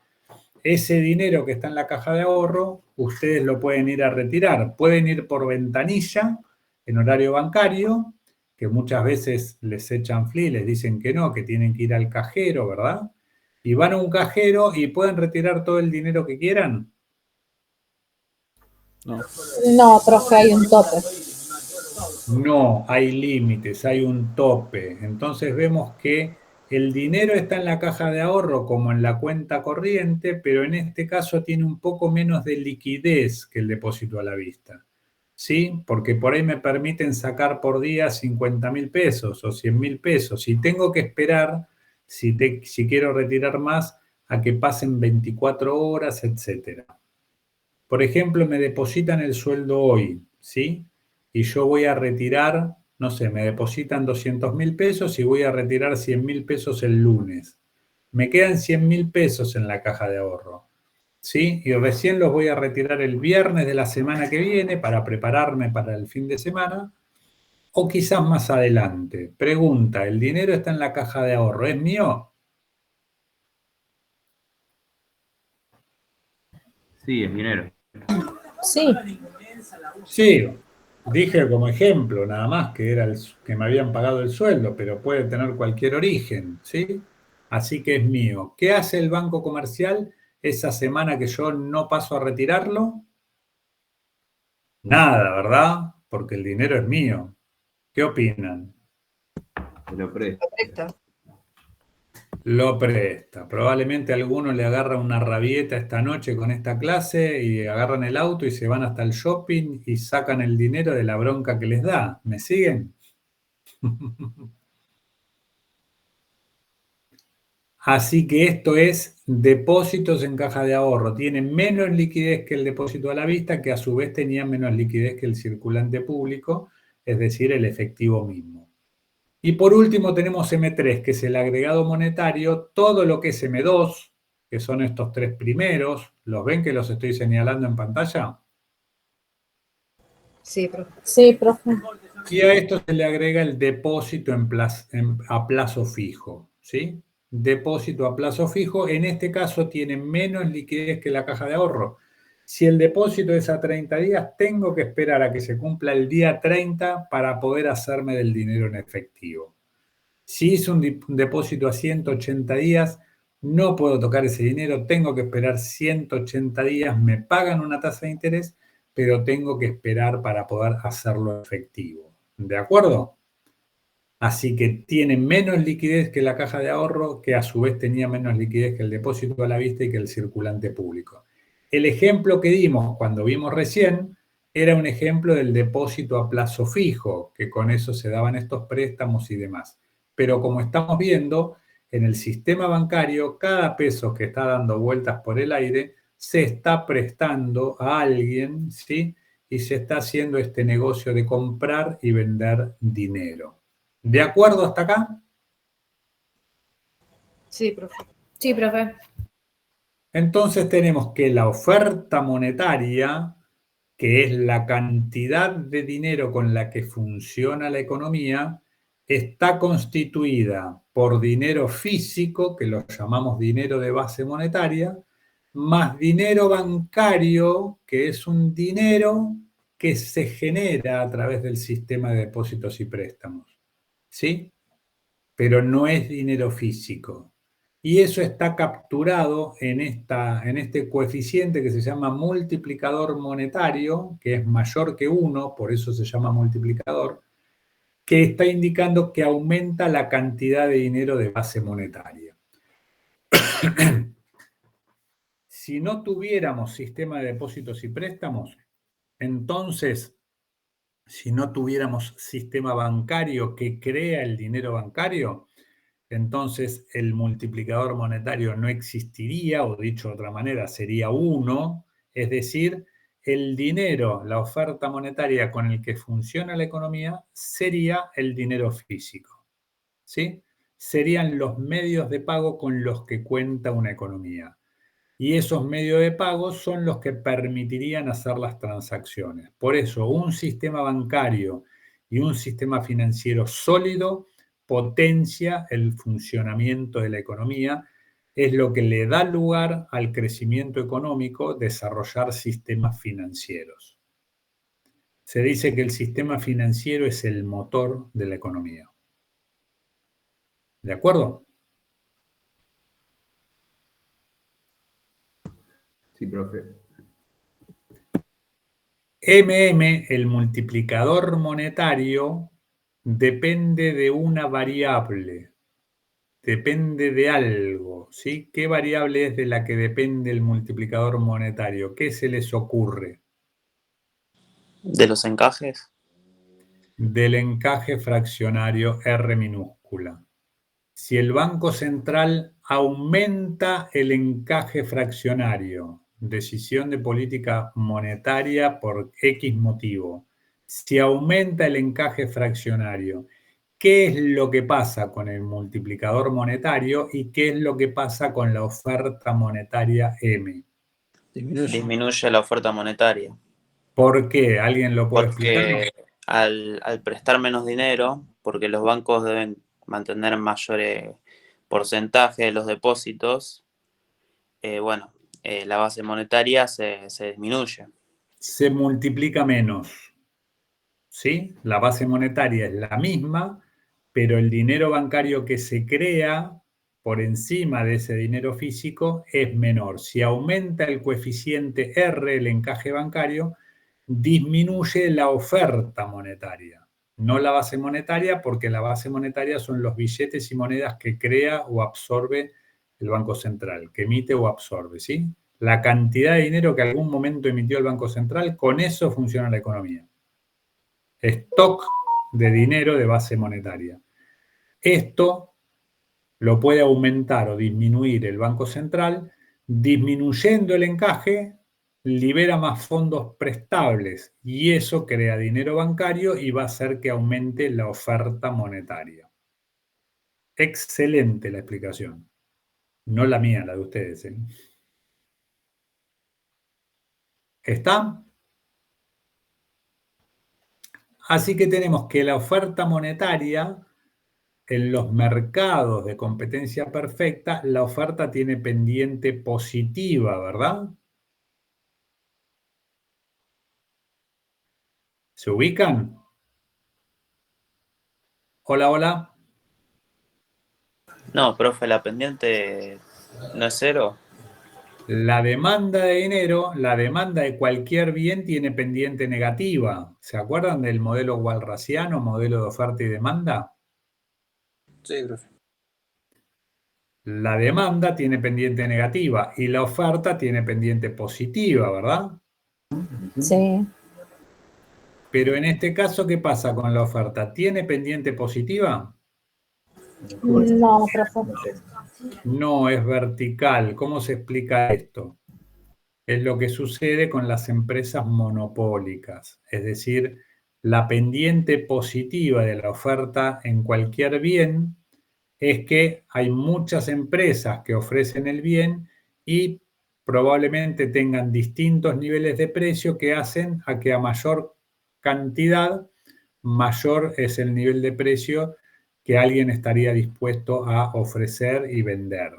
Ese dinero que está en la caja de ahorro, ustedes lo pueden ir a retirar. Pueden ir por ventanilla, en horario bancario, que muchas veces les echan fli, les dicen que no, que tienen que ir al cajero, ¿verdad? Y van a un cajero y pueden retirar todo el dinero que quieran. No, profe, hay un tope. No, hay límites, hay un tope. Entonces vemos que el dinero está en la caja de ahorro como en la cuenta corriente, pero en este caso tiene un poco menos de liquidez que el depósito a la vista. ¿sí? Porque por ahí me permiten sacar por día 50.000 pesos o 100.000 pesos. Y tengo que esperar, si quiero retirar más, a que pasen 24 horas, etc. Por ejemplo, me depositan el sueldo hoy, ¿sí? Y yo voy a retirar, no sé, me depositan 200.000 pesos y voy a retirar 100.000 pesos el lunes. Me quedan 100.000 pesos en la caja de ahorro, ¿sí? Y recién los voy a retirar el viernes de la semana que viene para prepararme para el fin de semana o quizás más adelante. Pregunta, ¿el dinero está en la caja de ahorro? ¿Es mío? Sí, es dinero. Sí, Sí, dije como ejemplo nada más que era que me habían pagado el sueldo, pero puede tener cualquier origen, ¿sí? Así que es mío. ¿Qué hace el Banco Comercial esa semana que yo no paso a retirarlo? Nada, ¿verdad? Porque el dinero es mío. ¿Qué opinan? Te lo presto. Lo presta. Probablemente alguno le agarra una rabieta esta noche con esta clase y agarran el auto y se van hasta el shopping y sacan el dinero de la bronca que les da. ¿Me siguen? Así que esto es depósitos en caja de ahorro. Tienen menos liquidez que el depósito a la vista, que a su vez tenía menos liquidez que el circulante público, es decir, el efectivo mismo. Y por último tenemos M3, que es el agregado monetario, todo lo que es M2, que son estos tres primeros. ¿Los ven que los estoy señalando en pantalla? sí, profe. Sí, profe. Y a esto se le agrega el depósito a plazo fijo, ¿sí? Depósito a plazo fijo, en este caso tiene menos liquidez que la caja de ahorro. Si el depósito es a 30 días, tengo que esperar a que se cumpla el día 30 para poder hacerme del dinero en efectivo. Si hice un depósito a 180 días, no puedo tocar ese dinero, tengo que esperar 180 días, me pagan una tasa de interés, pero tengo que esperar para poder hacerlo efectivo. ¿De acuerdo? Así que tiene menos liquidez que la caja de ahorro, que a su vez tenía menos liquidez que el depósito a la vista y que el circulante público. El ejemplo que dimos cuando vimos recién era un ejemplo del depósito a plazo fijo, que con eso se daban estos préstamos y demás. Pero como estamos viendo, en el sistema bancario, cada peso que está dando vueltas por el aire se está prestando a alguien, ¿sí? Y se está haciendo este negocio de comprar y vender dinero. ¿De acuerdo hasta acá? Sí, profe. Sí, profe. Entonces tenemos que la oferta monetaria, que es la cantidad de dinero con la que funciona la economía, está constituida por dinero físico, que lo llamamos dinero de base monetaria, más dinero bancario, que es un dinero que se genera a través del sistema de depósitos y préstamos. ¿Sí? Pero no es dinero físico. Y eso está capturado en este coeficiente que se llama multiplicador monetario, que es mayor que 1, por eso se llama multiplicador, que está indicando que aumenta la cantidad de dinero de base monetaria. Si no tuviéramos sistema de depósitos y préstamos, entonces, si no tuviéramos sistema bancario que crea el dinero bancario, entonces el multiplicador monetario no existiría, o dicho de otra manera, sería 1, es decir, el dinero, la oferta monetaria con el que funciona la economía sería el dinero físico, ¿sí? Serían los medios de pago con los que cuenta una economía. Y esos medios de pago son los que permitirían hacer las transacciones. Por eso, un sistema bancario y un sistema financiero sólido potencia el funcionamiento de la economía, es lo que le da lugar al crecimiento económico, desarrollar sistemas financieros. Se dice que el sistema financiero es el motor de la economía. ¿De acuerdo? Sí, profe. el multiplicador monetario, depende de una variable, depende de algo, ¿sí? ¿Qué variable es de la que depende el multiplicador monetario? ¿Qué se les ocurre? ¿De los encajes? Del encaje fraccionario R minúscula. Si el Banco Central aumenta el encaje fraccionario, decisión de política monetaria por X motivo, si aumenta el encaje fraccionario, ¿qué es lo que pasa con el multiplicador monetario y qué es lo que pasa con la oferta monetaria M? Disminuye la oferta monetaria. ¿Por qué? ¿Alguien lo puede explicar? Porque al prestar menos dinero, porque los bancos deben mantener mayor porcentaje de los depósitos, la base monetaria se disminuye. Se multiplica menos, ¿sí? La base monetaria es la misma, pero el dinero bancario que se crea por encima de ese dinero físico es menor. Si aumenta el coeficiente R, el encaje bancario, disminuye la oferta monetaria, no la base monetaria, porque la base monetaria son los billetes y monedas que crea o absorbe el Banco Central, que emite o absorbe, ¿sí? La cantidad de dinero que algún momento emitió el Banco Central, con eso funciona la economía. Stock de dinero de base monetaria. Esto lo puede aumentar o disminuir el Banco Central. Disminuyendo el encaje, libera más fondos prestables y eso crea dinero bancario y va a hacer que aumente la oferta monetaria. Excelente la explicación. No la mía, la de ustedes, ¿eh? ¿Está? Así que tenemos que la oferta monetaria en los mercados de competencia perfecta, la oferta tiene pendiente positiva, ¿verdad? ¿Se ubican? Hola, hola. No, profe, la pendiente no es cero. La demanda de dinero, la demanda de cualquier bien tiene pendiente negativa. ¿Se acuerdan del modelo walrasiano, modelo de oferta y demanda? Sí, profe. La demanda tiene pendiente negativa y la oferta tiene pendiente positiva, ¿verdad? Sí. Pero en este caso, ¿qué pasa con la oferta? ¿Tiene pendiente positiva? No, profe. No, es vertical. ¿Cómo se explica esto? Es lo que sucede con las empresas monopólicas, es decir, la pendiente positiva de la oferta en cualquier bien es que hay muchas empresas que ofrecen el bien y probablemente tengan distintos niveles de precio que hacen a que a mayor cantidad, mayor es el nivel de precio que alguien estaría dispuesto a ofrecer y vender.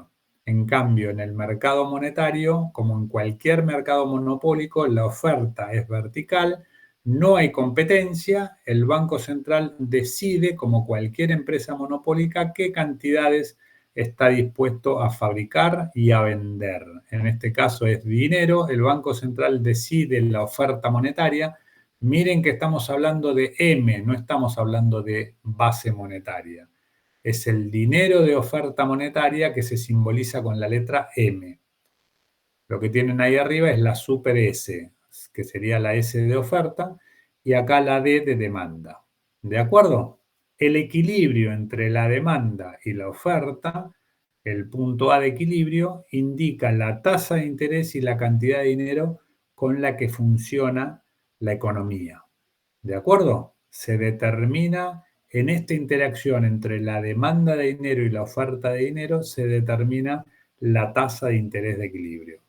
En cambio, en el mercado monetario, como en cualquier mercado monopólico, la oferta es vertical, no hay competencia, el Banco Central decide, como cualquier empresa monopólica, qué cantidades está dispuesto a fabricar y a vender. En este caso es dinero, el Banco Central decide la oferta monetaria. Miren que estamos hablando de M, no estamos hablando de base monetaria. Es el dinero de oferta monetaria que se simboliza con la letra M. Lo que tienen ahí arriba es la super S, que sería la S de oferta, y acá la D de demanda. ¿De acuerdo? El equilibrio entre la demanda y la oferta, el punto A de equilibrio, indica la tasa de interés y la cantidad de dinero con la que funciona la economía. ¿De acuerdo? Se determina en esta interacción entre la demanda de dinero y la oferta de dinero, se determina la tasa de interés de equilibrio.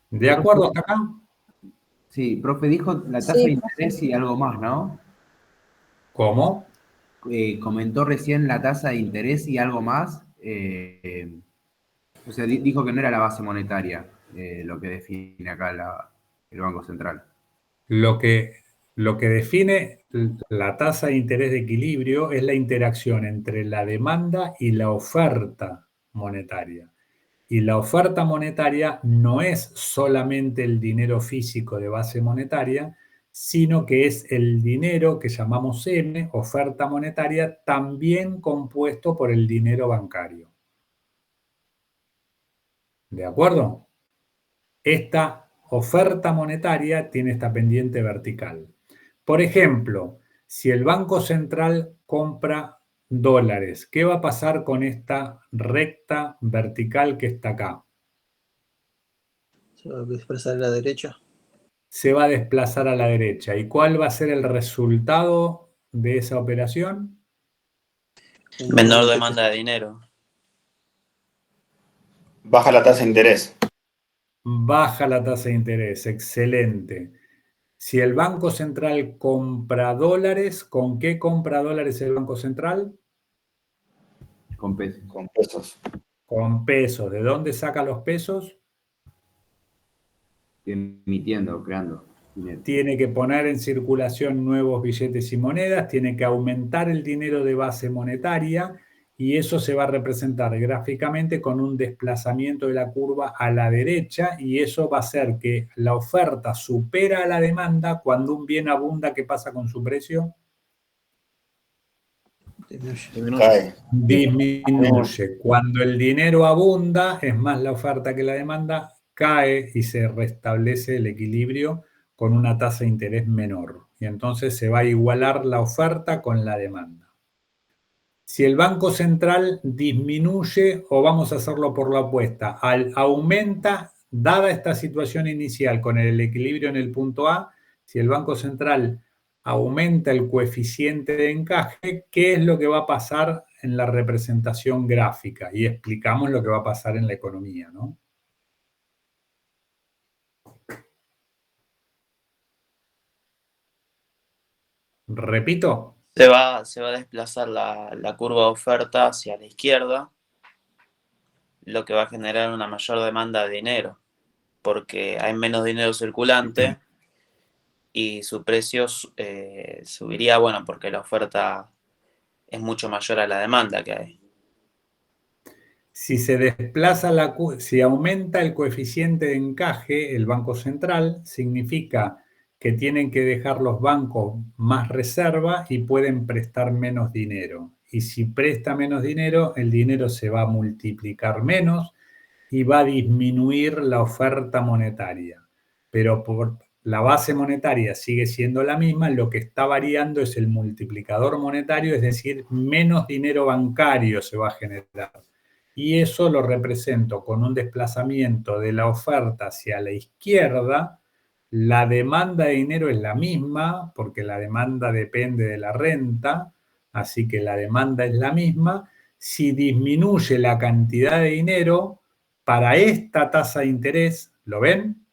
¿De acuerdo hasta acá? Sí, profe, dijo la tasa Sí, de interés y algo más, ¿no? ¿Cómo? Comentó recién la tasa de interés y algo más. O sea, dijo que no era la base monetaria lo que define acá el Banco Central. Lo que define la tasa de interés de equilibrio es la interacción entre la demanda y la oferta monetaria. Y la oferta monetaria no es solamente el dinero físico de base monetaria, sino que es el dinero que llamamos M, oferta monetaria, también compuesto por el dinero bancario. ¿De acuerdo? Esta oferta monetaria tiene esta pendiente vertical. Por ejemplo, si el Banco Central compra dólares, ¿qué va a pasar con esta recta vertical que está acá? Se va a desplazar a la derecha. Se va a desplazar a la derecha. ¿Y cuál va a ser el resultado de esa operación? Menor demanda de dinero. Baja la tasa de interés. Baja la tasa de interés, excelente. Si el Banco Central compra dólares, ¿con qué compra dólares el Banco Central? Con pesos. Con pesos. Con pesos. ¿De dónde saca los pesos? Emitiendo, creando dinero. Tiene que poner en circulación nuevos billetes y monedas, tiene que aumentar el dinero de base monetaria y eso se va a representar gráficamente con un desplazamiento de la curva a la derecha y eso va a hacer que la oferta supera a la demanda. Cuando un bien abunda, ¿qué pasa con su precio? Cae. Disminuye. Cuando el dinero abunda, es más la oferta que la demanda, cae y se restablece el equilibrio con una tasa de interés menor. Y entonces se va a igualar la oferta con la demanda. Si el Banco Central disminuye, o vamos a hacerlo por la opuesta, aumenta, dada esta situación inicial con el equilibrio en el punto A, si el Banco Central aumenta el coeficiente de encaje, ¿qué es lo que va a pasar en la representación gráfica? Y explicamos lo que va a pasar en la economía, ¿no? Repito. Se va a desplazar la curva de oferta hacia la izquierda, lo que va a generar una mayor demanda de dinero, porque hay menos dinero circulante y su precio subiría, bueno, porque la oferta es mucho mayor a la demanda que hay. Si se desplaza si aumenta el coeficiente de encaje, el Banco Central, significa que tienen que dejar los bancos más reserva y pueden prestar menos dinero. Y si presta menos dinero, el dinero se va a multiplicar menos y va a disminuir la oferta monetaria. Pero por la base monetaria sigue siendo la misma, lo que está variando es el multiplicador monetario, es decir, menos dinero bancario se va a generar. Y eso lo represento con un desplazamiento de la oferta hacia la izquierda. La demanda de dinero es la misma, porque la demanda depende de la renta, así que la demanda es la misma. Si disminuye la cantidad de dinero, para esta tasa de interés, ¿lo ven?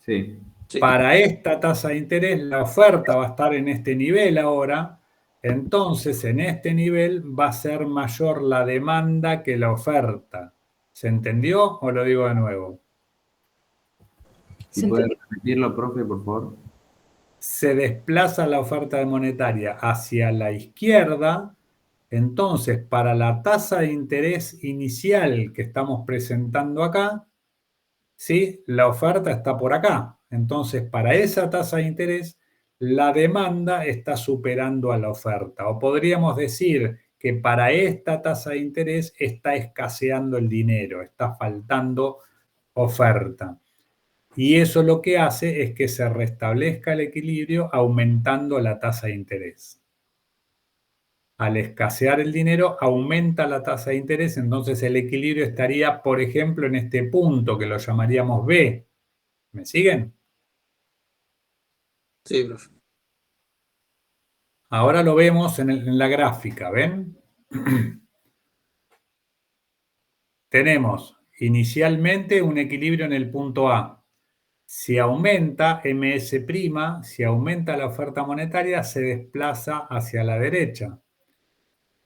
Sí. Para esta tasa de interés, la oferta va a estar en este nivel ahora. Entonces, en este nivel va a ser mayor la demanda que la oferta. ¿Se entendió o lo digo de nuevo? Si puede repetirlo, profe, por favor. Se desplaza la oferta monetaria hacia la izquierda, entonces para la tasa de interés inicial que estamos presentando acá, ¿sí? La oferta está por acá. Entonces para esa tasa de interés, la demanda está superando a la oferta. O podríamos decir que para esta tasa de interés está escaseando el dinero, está faltando oferta. Y eso lo que hace es que se restablezca el equilibrio aumentando la tasa de interés. Al escasear el dinero, aumenta la tasa de interés, entonces el equilibrio estaría, por ejemplo, en este punto que lo llamaríamos B. ¿Me siguen? Sí, profe. Ahora lo vemos en la gráfica, ¿ven? Tenemos inicialmente un equilibrio en el punto A. Si aumenta MS', si aumenta la oferta monetaria, se desplaza hacia la derecha.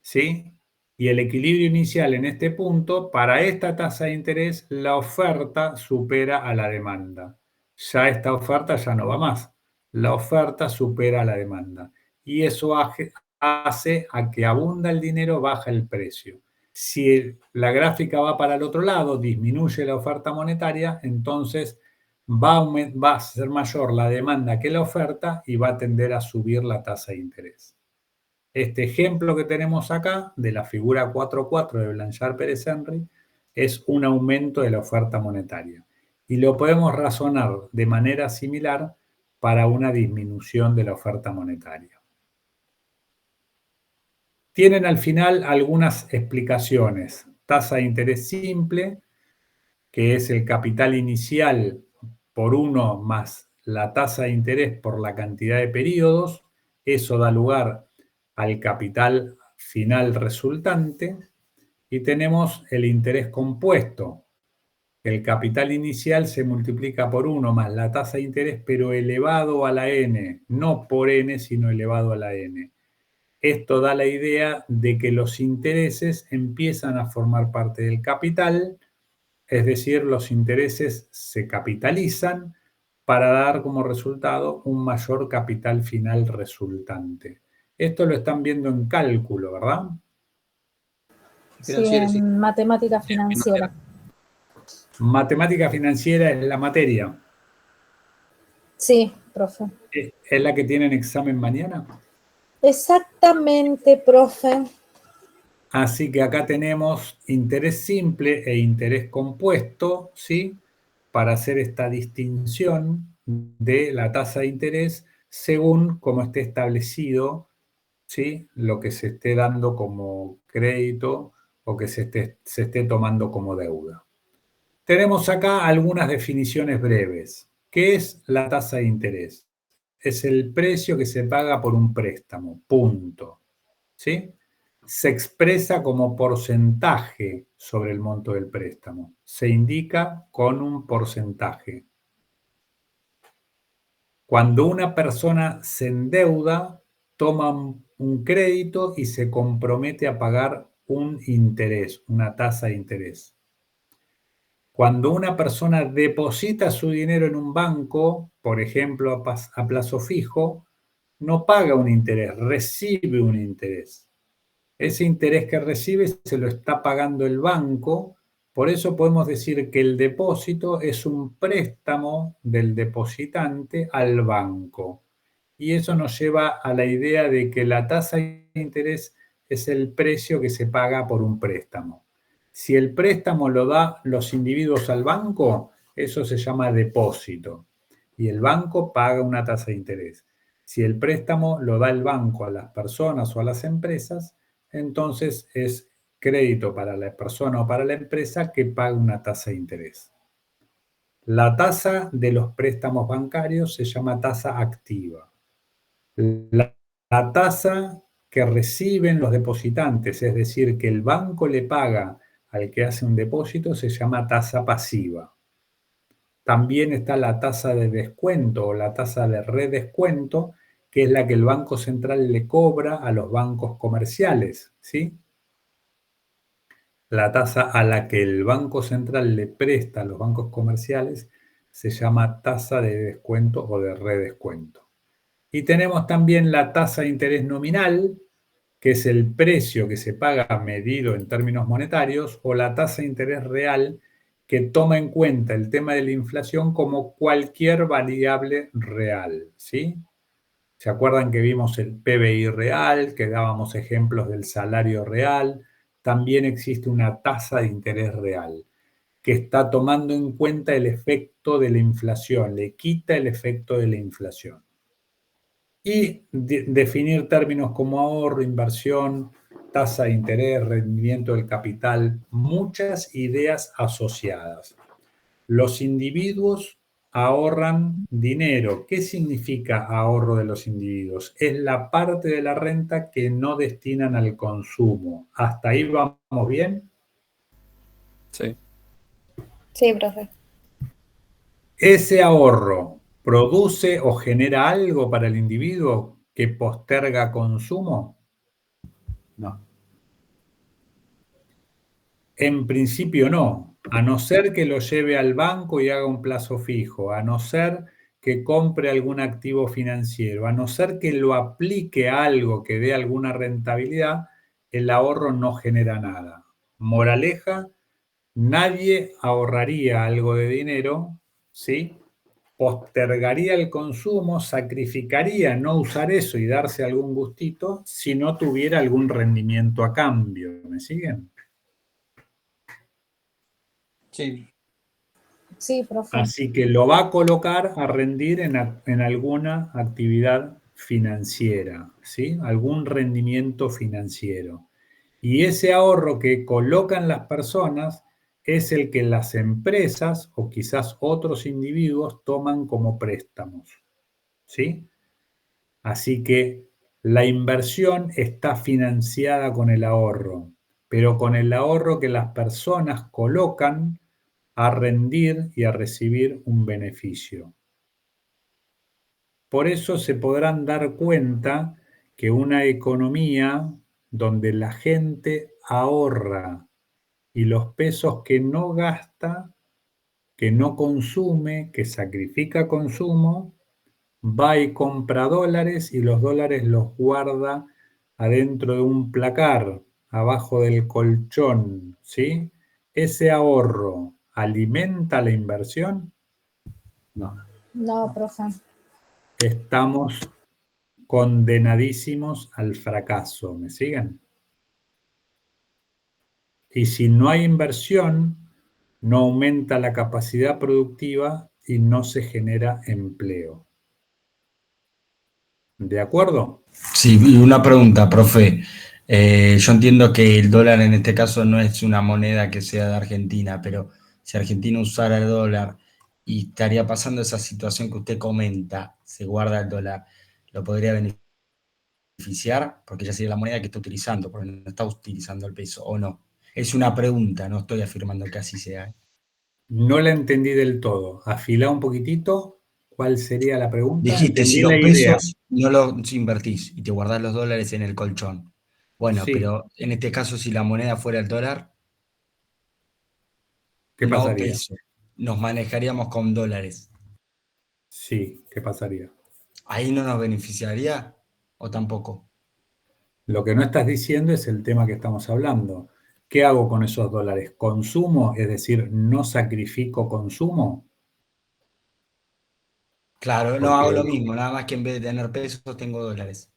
¿Sí? Y el equilibrio inicial en este punto, para esta tasa de interés, la oferta supera a la demanda. Ya esta oferta ya no va más. La oferta supera a la demanda. Y eso hace a que abunda el dinero, baja el precio. Si la gráfica va para el otro lado, disminuye la oferta monetaria, entonces va a ser mayor la demanda que la oferta y va a tender a subir la tasa de interés. Este ejemplo que tenemos acá de la figura 4.4 de Blanchard Pérez Henry es un aumento de la oferta monetaria. Y lo podemos razonar de manera similar para una disminución de la oferta monetaria. Tienen al final algunas explicaciones. Tasa de interés simple, que es el capital inicial por 1 más la tasa de interés por la cantidad de periodos. Eso da lugar al capital final resultante. Y tenemos el interés compuesto. El capital inicial se multiplica por 1 más la tasa de interés, pero elevado a la n, no por n, sino elevado a la n. Esto da la idea de que los intereses empiezan a formar parte del capital, es decir, los intereses se capitalizan para dar como resultado un mayor capital final resultante. Esto lo están viendo en cálculo, ¿verdad? Sí, en matemática financiera. Matemática financiera es la materia. Sí, profe. ¿Es la que tienen examen mañana? Exactamente, profe. Así que acá tenemos interés simple e interés compuesto, ¿sí? Para hacer esta distinción de la tasa de interés según cómo esté establecido, ¿sí? Lo que se esté dando como crédito o que se esté tomando como deuda. Tenemos acá algunas definiciones breves. ¿Qué es la tasa de interés? Es el precio que se paga por un préstamo, punto. ¿Sí? Se expresa como porcentaje sobre el monto del préstamo. Se indica con un porcentaje. Cuando una persona se endeuda, toma un crédito y se compromete a pagar un interés, una tasa de interés. Cuando una persona deposita su dinero en un banco, por ejemplo, a plazo fijo, no paga un interés, recibe un interés. Ese interés que recibe se lo está pagando el banco, por eso podemos decir que el depósito es un préstamo del depositante al banco. Y eso nos lleva a la idea de que la tasa de interés es el precio que se paga por un préstamo. Si el préstamo lo da los individuos al banco, eso se llama depósito. Y el banco paga una tasa de interés. Si el préstamo lo da el banco a las personas o a las empresas, entonces es crédito para la persona o para la empresa que paga una tasa de interés. La tasa de los préstamos bancarios se llama tasa activa. La tasa que reciben los depositantes, es decir, que el banco le paga al que hace un depósito, se llama tasa pasiva. También está la tasa de descuento o la tasa de redescuento, que es la que el Banco Central le cobra a los bancos comerciales, ¿sí? La tasa a la que el Banco Central le presta a los bancos comerciales se llama tasa de descuento o de redescuento. Y tenemos también la tasa de interés nominal, que es el precio que se paga medido en términos monetarios, o la tasa de interés real, que toma en cuenta el tema de la inflación como cualquier variable real, ¿sí? ¿Se acuerdan que vimos el PBI real, que dábamos ejemplos del salario real? También existe una tasa de interés real, que está tomando en cuenta el efecto de la inflación, le quita el efecto de la inflación. Y definir términos como ahorro, inversión, tasa de interés, rendimiento del capital, muchas ideas asociadas. Los individuos ahorran dinero. ¿Qué significa ahorro de los individuos? Es la parte de la renta que no destinan al consumo. ¿Hasta ahí vamos bien? Sí. Sí, profe. Ese ahorro produce o genera algo para el individuo que posterga consumo. No. En principio no, a no ser que lo lleve al banco y haga un plazo fijo, a no ser que compre algún activo financiero, a no ser que lo aplique a algo que dé alguna rentabilidad, el ahorro no genera nada. Moraleja, nadie ahorraría algo de dinero, ¿sí? Postergaría el consumo, sacrificaría no usar eso y darse algún gustito si no tuviera algún rendimiento a cambio. ¿Me siguen? Sí. Sí, profe. Así que lo va a colocar a rendir en alguna actividad financiera, ¿sí? Algún rendimiento financiero. Y ese ahorro que colocan las personas es el que las empresas o quizás otros individuos toman como préstamos, ¿sí? Así que la inversión está financiada con el ahorro, pero con el ahorro que las personas colocan a rendir y a recibir un beneficio. Por eso se podrán dar cuenta que una economía donde la gente ahorra y los pesos que no gasta, que no consume, que sacrifica consumo, va y compra dólares y los dólares los guarda adentro de un placar, abajo del colchón, ¿sí? Ese ahorro alimenta la inversión. No. No, profe. Estamos condenadísimos al fracaso, ¿me siguen? Y si no hay inversión, no aumenta la capacidad productiva y no se genera empleo. ¿De acuerdo? Sí, y una pregunta, profe. Yo entiendo que el dólar en este caso no es una moneda que sea de Argentina, pero si Argentina usara el dólar y estaría pasando esa situación que usted comenta, se guarda el dólar, ¿lo podría beneficiar? Porque ya sería la moneda que está utilizando, porque no está utilizando el peso, ¿o no? Es una pregunta, no estoy afirmando que así sea. No la entendí del todo. Afilá un poquitito. ¿Cuál sería la pregunta? Dijiste, Entendí si la los idea. pesos no los invertís y te guardás los dólares en el colchón. Bueno, Sí. pero en este caso, si la moneda fuera el dólar, ¿Qué no pasaría? peso, nos manejaríamos con dólares. Sí, ¿qué pasaría? ¿Ahí no nos beneficiaría o tampoco? Lo que no estás diciendo es el tema que estamos hablando. ¿Qué hago con esos dólares? ¿Consumo? Es decir, ¿no sacrifico consumo? Claro, no hago Porque lo mismo, nada más que en vez de tener pesos, tengo dólares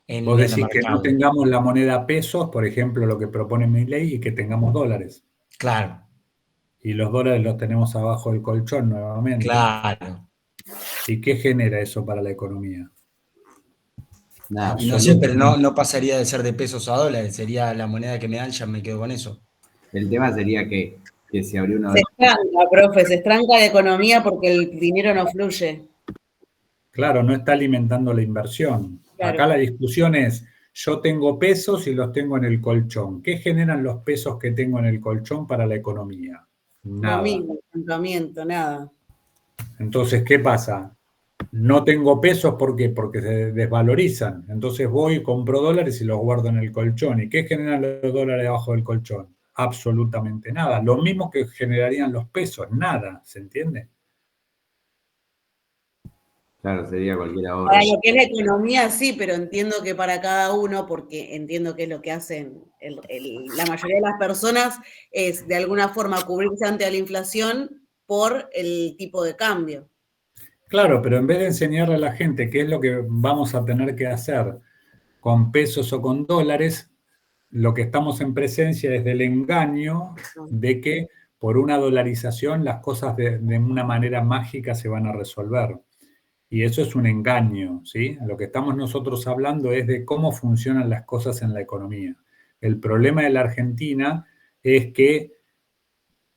vos en el decís que no mercado. tengamos la moneda pesos, por ejemplo, lo que propone mi ley, y que tengamos dólares. Claro, Y los dólares los tenemos abajo del colchón nuevamente. claro. ¿Y qué genera eso para la economía? Nada. Y no sé, pero Absolutamente. no pasaría de ser de pesos a dólares, sería la moneda que me dan, ya me quedo con eso. El tema sería que si abrió una... Se estranca, profe, se estranca la economía porque el dinero no fluye. Claro, no está alimentando la inversión. Claro. Acá la discusión es, yo tengo pesos y los tengo en el colchón. ¿Qué generan los pesos que tengo en el colchón para la economía? Nada. Lo mismo, estancamiento, nada. Entonces, ¿qué pasa? No tengo pesos, ¿por qué? Porque se desvalorizan. Entonces voy y compro dólares y los guardo en el colchón. ¿Y qué generan los dólares debajo del colchón? Absolutamente nada. Lo mismo que generarían los pesos, nada. ¿Se entiende? Claro, sería cualquier ahorro. Para lo que es la economía, sí, pero entiendo que para cada uno, porque entiendo que es lo que hacen la mayoría de las personas, es de alguna forma cubrirse ante la inflación por el tipo de cambio. Claro, pero en vez de enseñarle a la gente qué es lo que vamos a tener que hacer con pesos o con dólares, lo que estamos en presencia es del engaño de que por una dolarización las cosas de una manera mágica se van a resolver. Y eso es un engaño, ¿sí? Lo que estamos nosotros hablando es de cómo funcionan las cosas en la economía. El problema de la Argentina es que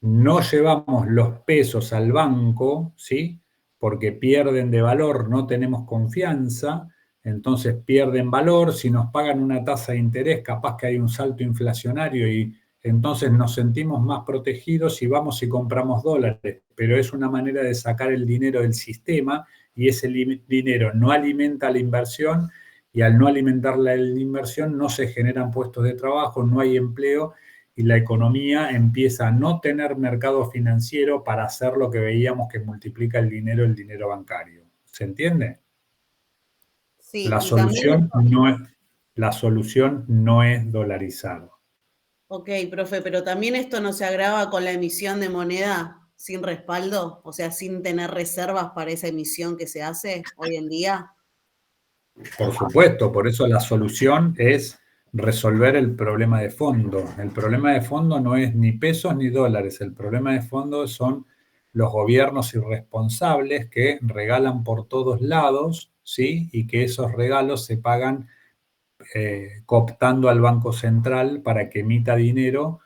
no llevamos los pesos al banco, ¿sí? Porque pierden de valor, no tenemos confianza, entonces pierden valor. Si nos pagan una tasa de interés, capaz que hay un salto inflacionario y entonces nos sentimos más protegidos y vamos y compramos dólares. Pero es una manera de sacar el dinero del sistema y ese dinero no alimenta la inversión y al no alimentar la inversión no se generan puestos de trabajo, no hay empleo y la economía empieza a no tener mercado financiero para hacer lo que veíamos que multiplica el dinero bancario. ¿Se entiende? Sí, La y también, solución no es dolarizar. ok, profe, pero también esto no se agrava con la emisión de moneda sin respaldo, o sea, sin tener reservas para esa emisión que se hace hoy en día. Por supuesto, por eso la solución es resolver el problema de fondo. El problema de fondo no es ni pesos ni dólares, el problema de fondo son los gobiernos irresponsables que regalan por todos lados, ¿sí? Y que esos regalos se pagan cooptando al Banco Central para que emita dinero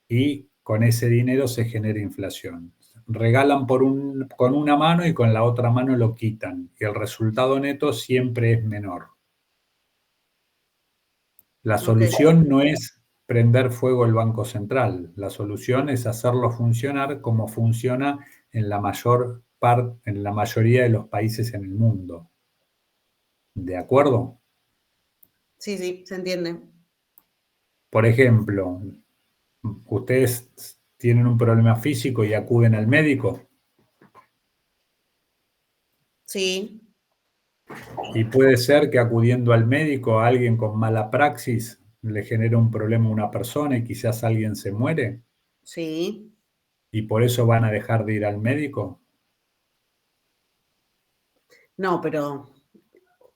y con ese dinero se genera inflación. Regalan con una mano y con la otra mano lo quitan y el resultado neto siempre es menor. La solución no es prender fuego el Banco Central, la solución es hacerlo funcionar como funciona en la mayoría de los países en el mundo. ¿De acuerdo? Sí, sí, se entiende. Por ejemplo, ustedes tienen un problema físico y acuden al médico. Sí. Y puede ser que acudiendo al médico a alguien con mala praxis le genere un problema a una persona y quizás alguien se muere. Sí. ¿Y por eso van a dejar de ir al médico? No, pero...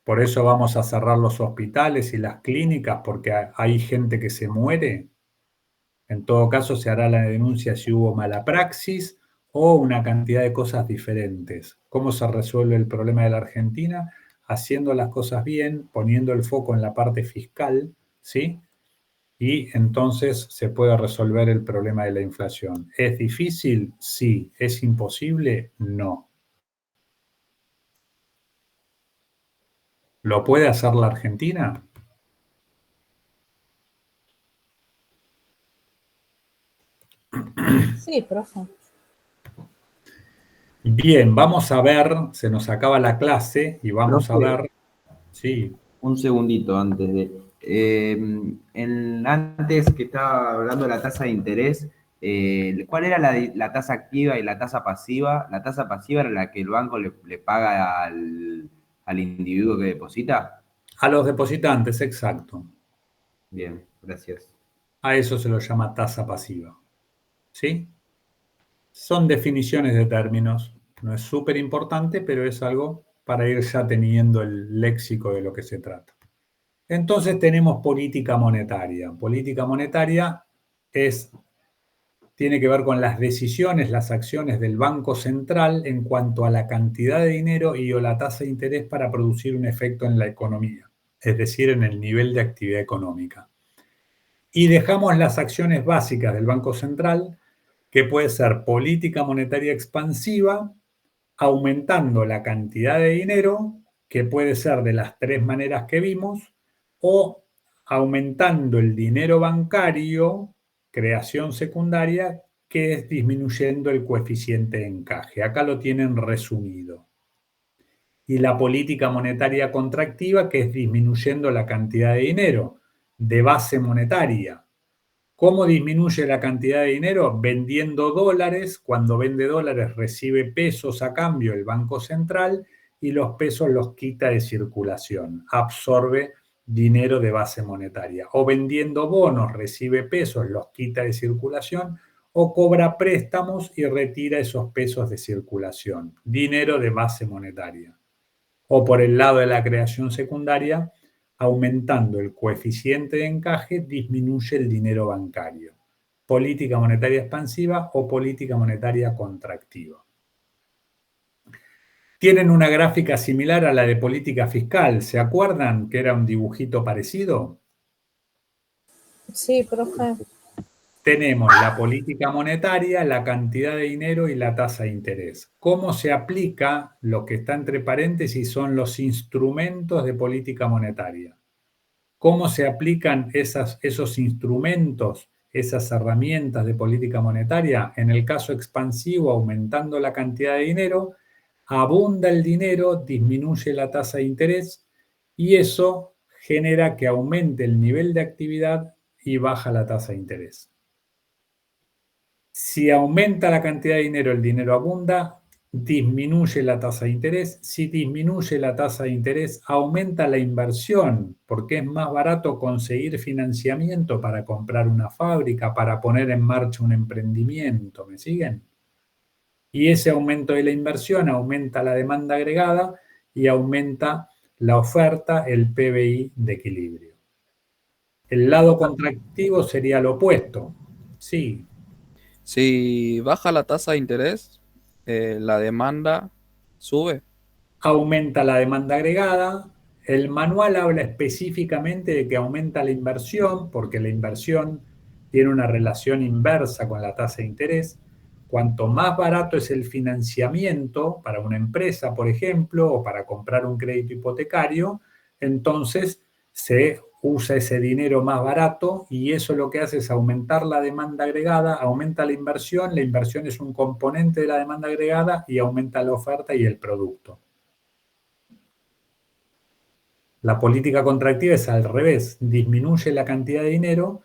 ¿Por eso vamos a cerrar los hospitales y las clínicas porque hay gente que se muere? En todo caso, se hará la denuncia si hubo mala praxis o una cantidad de cosas diferentes. ¿Cómo se resuelve el problema de la Argentina? Haciendo las cosas bien, poniendo el foco en la parte fiscal, ¿sí? Y entonces se puede resolver el problema de la inflación. ¿Es difícil? Sí. ¿Es imposible? No. ¿Lo puede hacer la Argentina? Sí, profe. Bien, vamos a ver, se nos acaba la clase y vamos a ver. Sí. Un segundito antes de... antes que estaba hablando de la tasa de interés, ¿cuál era la tasa activa y la tasa pasiva? La tasa pasiva era la que el banco le paga al individuo que deposita. A los depositantes, exacto. Bien, gracias. A eso se lo llama tasa pasiva. ¿Sí? Son definiciones de términos. No es súper importante, pero es algo para ir ya teniendo el léxico de lo que se trata. Entonces tenemos política monetaria. Política monetaria tiene que ver con las decisiones, las acciones del Banco Central en cuanto a la cantidad de dinero y o la tasa de interés para producir un efecto en la economía, es decir, en el nivel de actividad económica. Y dejamos las acciones básicas del Banco Central, que puede ser política monetaria expansiva, aumentando la cantidad de dinero, que puede ser de las tres maneras que vimos, o aumentando el dinero bancario, creación secundaria, que es disminuyendo el coeficiente de encaje. Acá lo tienen resumido. Y la política monetaria contractiva, que es disminuyendo la cantidad de dinero de base monetaria. ¿Cómo disminuye la cantidad de dinero? Vendiendo dólares. Cuando vende dólares recibe pesos a cambio el Banco Central y los pesos los quita de circulación. Absorbe dinero de base monetaria. O vendiendo bonos recibe pesos, los quita de circulación. O cobra préstamos y retira esos pesos de circulación. Dinero de base monetaria. O por el lado de la creación secundaria, aumentando el coeficiente de encaje, disminuye el dinero bancario. Política monetaria expansiva o política monetaria contractiva. Tienen una gráfica similar a la de política fiscal. ¿Se acuerdan que era un dibujito parecido? Sí, profe. Tenemos la política monetaria, la cantidad de dinero y la tasa de interés. ¿Cómo se aplica? Lo que está entre paréntesis son los instrumentos de política monetaria. ¿Cómo se aplican esos instrumentos, esas herramientas de política monetaria? En el caso expansivo, aumentando la cantidad de dinero, abunda el dinero, disminuye la tasa de interés y eso genera que aumente el nivel de actividad y baja la tasa de interés. Si aumenta la cantidad de dinero, el dinero abunda, disminuye la tasa de interés. Si disminuye la tasa de interés, aumenta la inversión, porque es más barato conseguir financiamiento para comprar una fábrica, para poner en marcha un emprendimiento. ¿Me siguen? Y ese aumento de la inversión aumenta la demanda agregada y aumenta la oferta, el PBI de equilibrio. El lado contractivo sería lo opuesto. Sí. Si baja la tasa de interés, la demanda sube. Aumenta la demanda agregada. El manual habla específicamente de que aumenta la inversión, porque la inversión tiene una relación inversa con la tasa de interés. Cuanto más barato es el financiamiento para una empresa, por ejemplo, o para comprar un crédito hipotecario, entonces se usa ese dinero más barato y eso lo que hace es aumentar la demanda agregada, aumenta la inversión es un componente de la demanda agregada y aumenta la oferta y el producto. La política contractiva es al revés, disminuye la cantidad de dinero,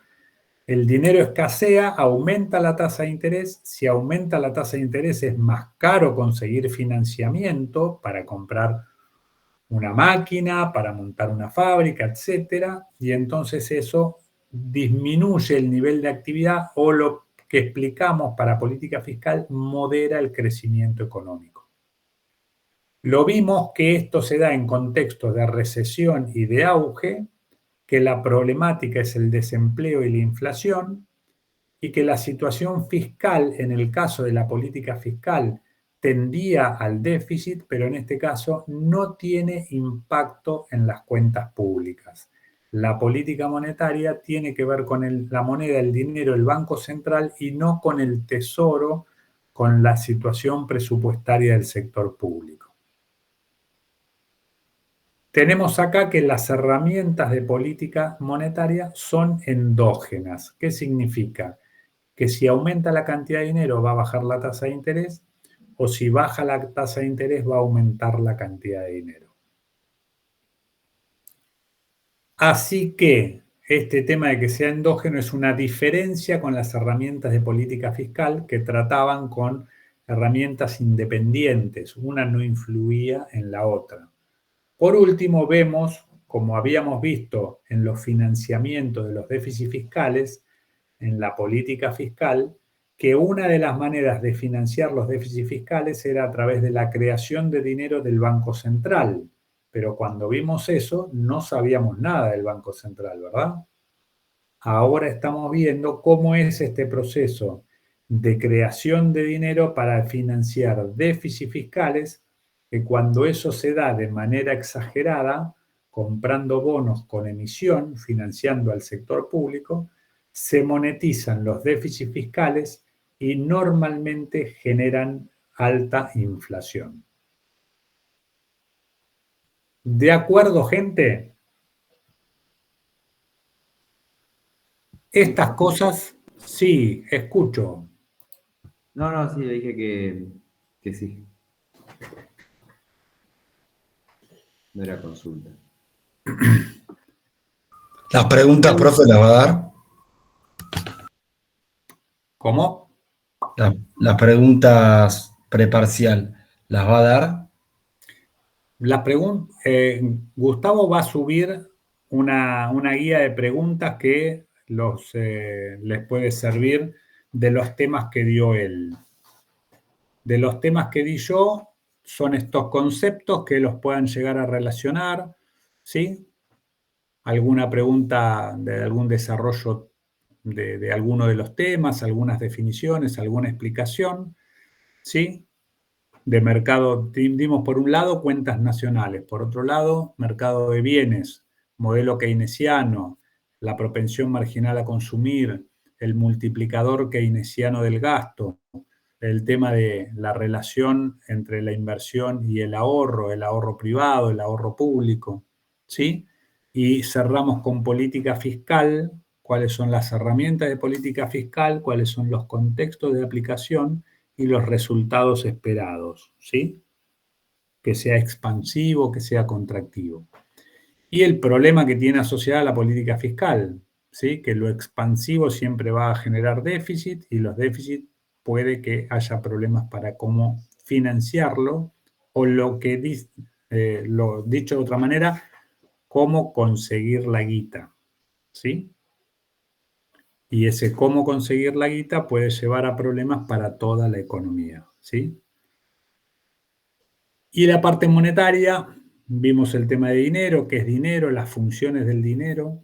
el dinero escasea, aumenta la tasa de interés, si aumenta la tasa de interés es más caro conseguir financiamiento para comprar una máquina, para montar una fábrica, etcétera, y entonces eso disminuye el nivel de actividad o lo que explicamos para política fiscal modera el crecimiento económico. Lo vimos que esto se da en contextos de recesión y de auge, que la problemática es el desempleo y la inflación, y que la situación fiscal, en el caso de la política fiscal, tendía al déficit, pero en este caso no tiene impacto en las cuentas públicas. La política monetaria tiene que ver con la moneda, el dinero, el Banco Central y no con el Tesoro, con la situación presupuestaria del sector público. Tenemos acá que las herramientas de política monetaria son endógenas. ¿Qué significa? Que si aumenta la cantidad de dinero va a bajar la tasa de interés o si baja la tasa de interés va a aumentar la cantidad de dinero. Así que este tema de que sea endógeno es una diferencia con las herramientas de política fiscal que trataban con herramientas independientes. Una no influía en la otra. Por último, vemos, como habíamos visto en los financiamientos de los déficits fiscales, en la política fiscal, que una de las maneras de financiar los déficits fiscales era a través de la creación de dinero del Banco Central. Pero cuando vimos eso, no sabíamos nada del Banco Central, ¿verdad? Ahora estamos viendo cómo es este proceso de creación de dinero para financiar déficits fiscales, que cuando eso se da de manera exagerada, comprando bonos con emisión, financiando al sector público, se monetizan los déficits fiscales y normalmente generan alta inflación. ¿De acuerdo, gente? Estas cosas, sí, escucho. No, sí, le dije que sí. No era consulta. Las preguntas, profe, ¿las va a dar? ¿Cómo? Las preguntas preparcial, ¿las va a dar? Gustavo va a subir una guía de preguntas que les puede servir de los temas que dio él. De los temas que di yo son estos conceptos que los puedan llegar a relacionar, ¿sí? Alguna pregunta de algún desarrollo de alguno de los temas, algunas definiciones, alguna explicación, ¿sí? De mercado, dimos por un lado cuentas nacionales, por otro lado mercado de bienes, modelo keynesiano, la propensión marginal a consumir, el multiplicador keynesiano del gasto, el tema de la relación entre la inversión y el ahorro privado, el ahorro público, ¿sí? Y cerramos con política fiscal, cuáles son las herramientas de política fiscal, cuáles son los contextos de aplicación y los resultados esperados, ¿sí? Que sea expansivo, que sea contractivo. Y el problema que tiene asociada la política fiscal, ¿sí? Que lo expansivo siempre va a generar déficit y los déficits puede que haya problemas para cómo financiarlo o lo dicho de otra manera, cómo conseguir la guita, ¿sí? Y ese cómo conseguir la guita puede llevar a problemas para toda la economía, ¿sí? Y la parte monetaria, vimos el tema de dinero, qué es dinero, las funciones del dinero,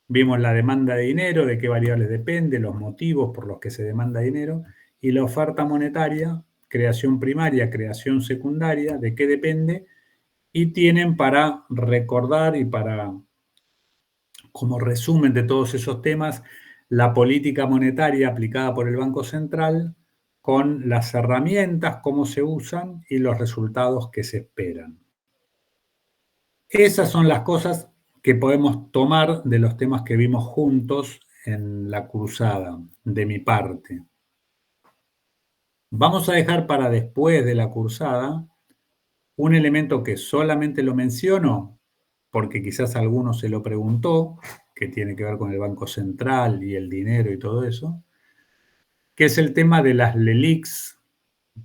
Vimos la demanda de dinero, de qué variables depende, los motivos por los que se demanda dinero, y la oferta monetaria, creación primaria, creación secundaria, de qué depende, y tienen para recordar y para, como resumen de todos esos temas, la política monetaria aplicada por el Banco Central con las herramientas, cómo se usan y los resultados que se esperan. Esas son las cosas que podemos tomar de los temas que vimos juntos en la cursada, de mi parte. Vamos a dejar para después de la cursada un elemento que solamente lo menciono, porque quizás alguno se lo preguntó, que tiene que ver con el Banco Central y el dinero y todo eso, que es el tema de las LELIQs,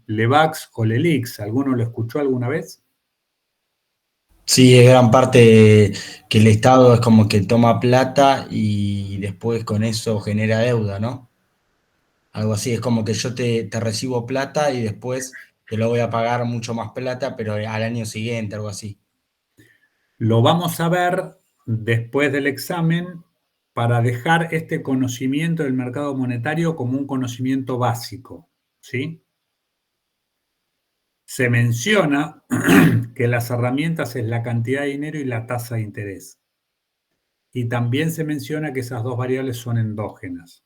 LEVAQs o LELIQs. ¿Alguno lo escuchó alguna vez? Sí, es gran parte que el Estado es como que toma plata y después con eso genera deuda, ¿no? Algo así, es como que yo te recibo plata y después te lo voy a pagar mucho más plata, pero al año siguiente, algo así. Lo vamos a ver después del examen para dejar este conocimiento del mercado monetario como un conocimiento básico, ¿sí? Se menciona que las herramientas es la cantidad de dinero y la tasa de interés. Y también se menciona que esas dos variables son endógenas.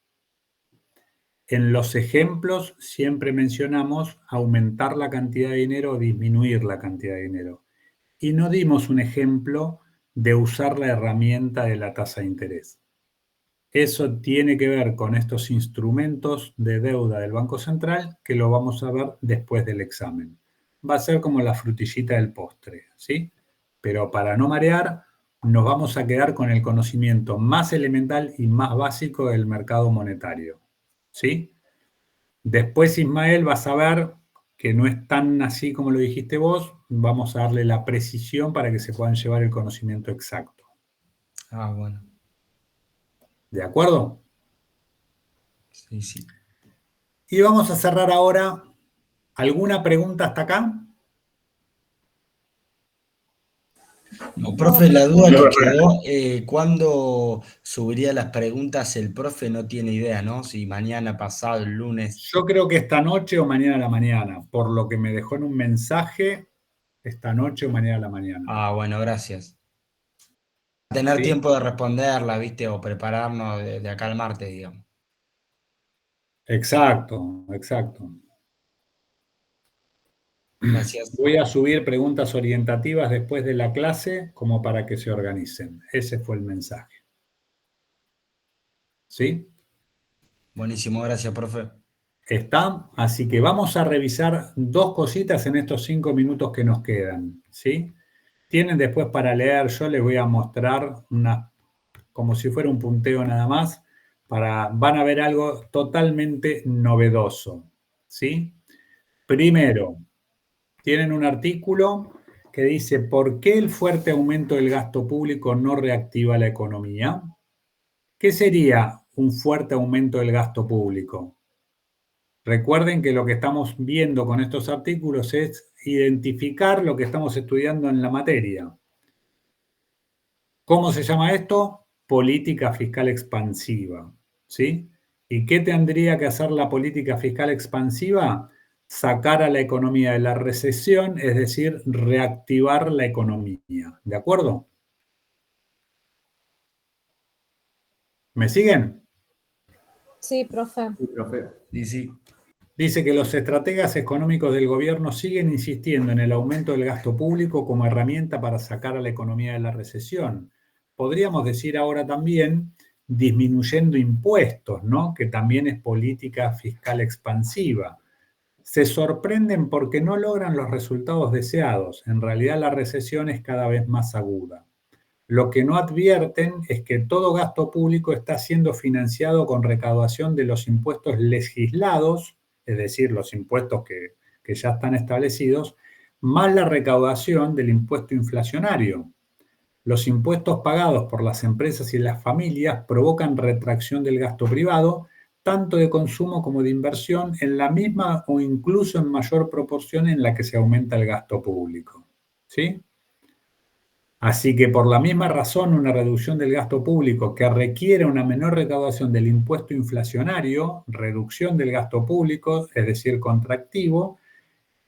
En los ejemplos siempre mencionamos aumentar la cantidad de dinero o disminuir la cantidad de dinero. Y no dimos un ejemplo de usar la herramienta de la tasa de interés. Eso tiene que ver con estos instrumentos de deuda del Banco Central que lo vamos a ver después del examen. Va a ser como la frutillita del postre, ¿sí? Pero para no marear, nos vamos a quedar con el conocimiento más elemental y más básico del mercado monetario, ¿sí? Después, Ismael, vas a ver que no es tan así como lo dijiste vos, vamos a darle la precisión para que se puedan llevar el conocimiento exacto. Ah, bueno. ¿De acuerdo? Sí, sí. Y vamos a cerrar ahora. ¿Alguna pregunta hasta acá? No, profe, la duda que quedó, ¿cuándo subiría las preguntas? El profe no tiene idea, ¿no? Si mañana, pasado, el lunes. Yo creo que esta noche o mañana a la mañana, por lo que me dejó en un mensaje, esta noche o mañana a la mañana. Ah, bueno, gracias. Tener ¿Sí? tiempo de responderla, ¿viste? O prepararnos de acá al martes, digamos. Exacto, exacto. Gracias. Voy a subir preguntas orientativas después de la clase como para que se organicen. Ese fue el mensaje. ¿Sí? Buenísimo, gracias, profe. Está, así que vamos a revisar dos cositas en estos 5 minutos que nos quedan, ¿sí? Tienen después para leer, yo les voy a mostrar como si fuera un punteo nada más, van a ver algo totalmente novedoso, ¿sí? Primero, tienen un artículo que dice ¿por qué el fuerte aumento del gasto público no reactiva la economía? ¿Qué sería un fuerte aumento del gasto público? Recuerden que lo que estamos viendo con estos artículos es identificar lo que estamos estudiando en la materia. ¿Cómo se llama esto? Política fiscal expansiva, ¿sí? ¿Y qué tendría que hacer la política fiscal expansiva? Sacar a la economía de la recesión, es decir, reactivar la economía. ¿De acuerdo? ¿Me siguen? Sí, profe. Sí, profe. Sí, sí. Dice que los estrategas económicos del gobierno siguen insistiendo en el aumento del gasto público como herramienta para sacar a la economía de la recesión. Podríamos decir ahora también disminuyendo impuestos, ¿no? Que también es política fiscal expansiva. Se sorprenden porque no logran los resultados deseados. En realidad la recesión es cada vez más aguda. Lo que no advierten es que todo gasto público está siendo financiado con recaudación de los impuestos legislados, es decir, los impuestos que ya están establecidos, más la recaudación del impuesto inflacionario. Los impuestos pagados por las empresas y las familias provocan retracción del gasto privado, tanto de consumo como de inversión, en la misma o incluso en mayor proporción en la que se aumenta el gasto público. ¿Sí? Así que por la misma razón, una reducción del gasto público que requiere una menor recaudación del impuesto inflacionario, reducción del gasto público, es decir, contractivo,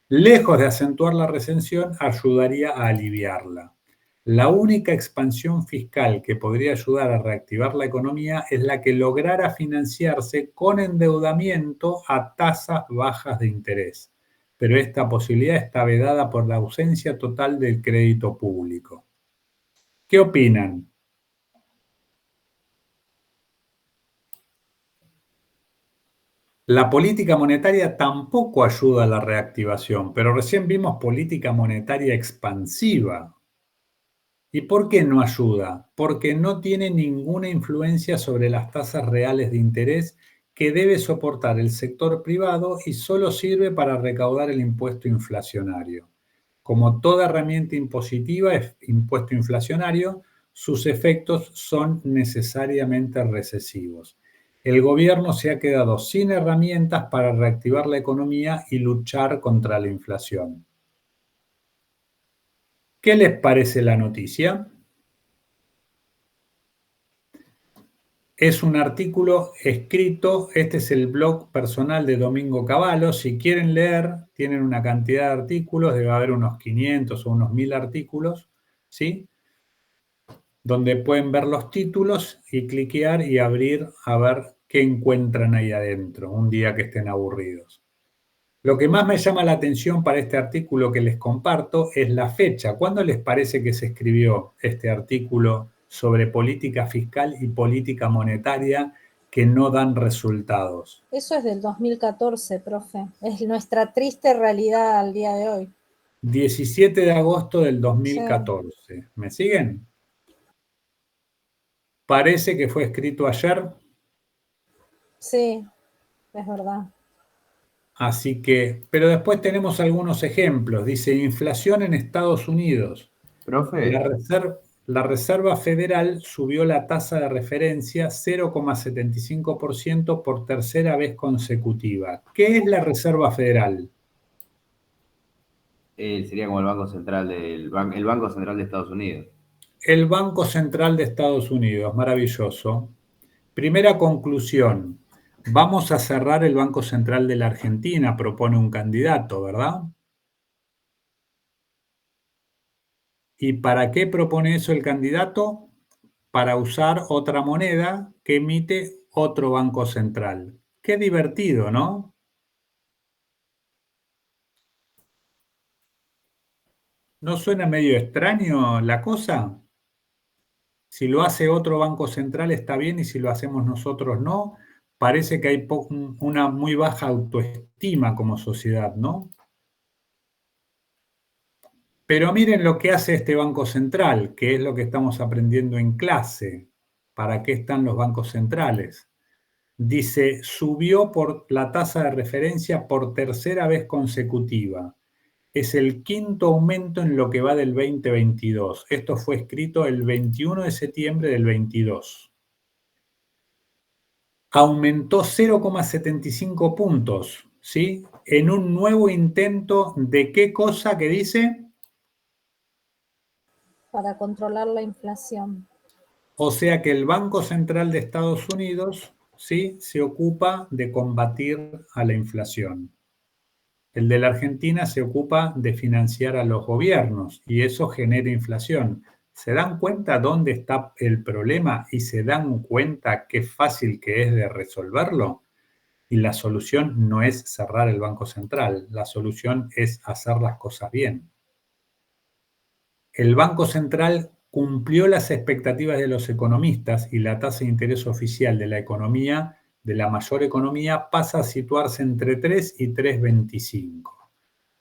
lejos de acentuar la recesión, ayudaría a aliviarla. La única expansión fiscal que podría ayudar a reactivar la economía es la que lograra financiarse con endeudamiento a tasas bajas de interés. Pero esta posibilidad está vedada por la ausencia total del crédito público. ¿Qué opinan? La política monetaria tampoco ayuda a la reactivación, pero recién vimos política monetaria expansiva. ¿Y por qué no ayuda? Porque no tiene ninguna influencia sobre las tasas reales de interés que debe soportar el sector privado y solo sirve para recaudar el impuesto inflacionario. Como toda herramienta impositiva, impuesto inflacionario, sus efectos son necesariamente recesivos. El gobierno se ha quedado sin herramientas para reactivar la economía y luchar contra la inflación. ¿Qué les parece la noticia? Es un artículo escrito, este es el blog personal de Domingo Cavallo. Si quieren leer, tienen una cantidad de artículos, debe haber unos 500 o unos 1000 artículos, ¿sí? Donde pueden ver los títulos y cliquear y abrir a ver qué encuentran ahí adentro, un día que estén aburridos. Lo que más me llama la atención para este artículo que les comparto es la fecha. ¿Cuándo les parece que se escribió este artículo sobre política fiscal y política monetaria que no dan resultados? Eso es del 2014, profe. Es nuestra triste realidad al día de hoy. 17 de agosto del 2014. Sí. ¿Me siguen? Parece que fue escrito ayer. Sí, es verdad. Así que, pero después tenemos algunos ejemplos. Dice, inflación en Estados Unidos. Profe. La Reserva Federal subió la tasa de referencia 0,75% por tercera vez consecutiva. ¿Qué es la Reserva Federal? Sería como el Banco Central el Banco Central de Estados Unidos. El Banco Central de Estados Unidos, maravilloso. Primera conclusión. Vamos a cerrar el Banco Central de la Argentina, propone un candidato, ¿verdad? ¿Y para qué propone eso el candidato? Para usar otra moneda que emite otro banco central. Qué divertido, ¿no? ¿No suena medio extraño la cosa? Si lo hace otro banco central está bien y si lo hacemos nosotros no. Parece que hay una muy baja autoestima como sociedad, ¿no? Pero miren lo que hace este Banco Central, que es lo que estamos aprendiendo en clase. ¿Para qué están los bancos centrales? Dice, subió por la tasa de referencia por tercera vez consecutiva. Es el quinto aumento en lo que va del 2022. Esto fue escrito el 21 de septiembre del 22. Aumentó 0,75 puntos, ¿sí? En un nuevo intento de ¿qué cosa que dice? Para controlar la inflación. O sea que el Banco Central de Estados Unidos, ¿sí?, se ocupa de combatir a la inflación. El de la Argentina se ocupa de financiar a los gobiernos y eso genera inflación. ¿Se dan cuenta dónde está el problema y se dan cuenta qué fácil que es de resolverlo? Y la solución no es cerrar el Banco Central, la solución es hacer las cosas bien. El Banco Central cumplió las expectativas de los economistas y la tasa de interés oficial de la economía, de la mayor economía, pasa a situarse entre 3 y 3,25.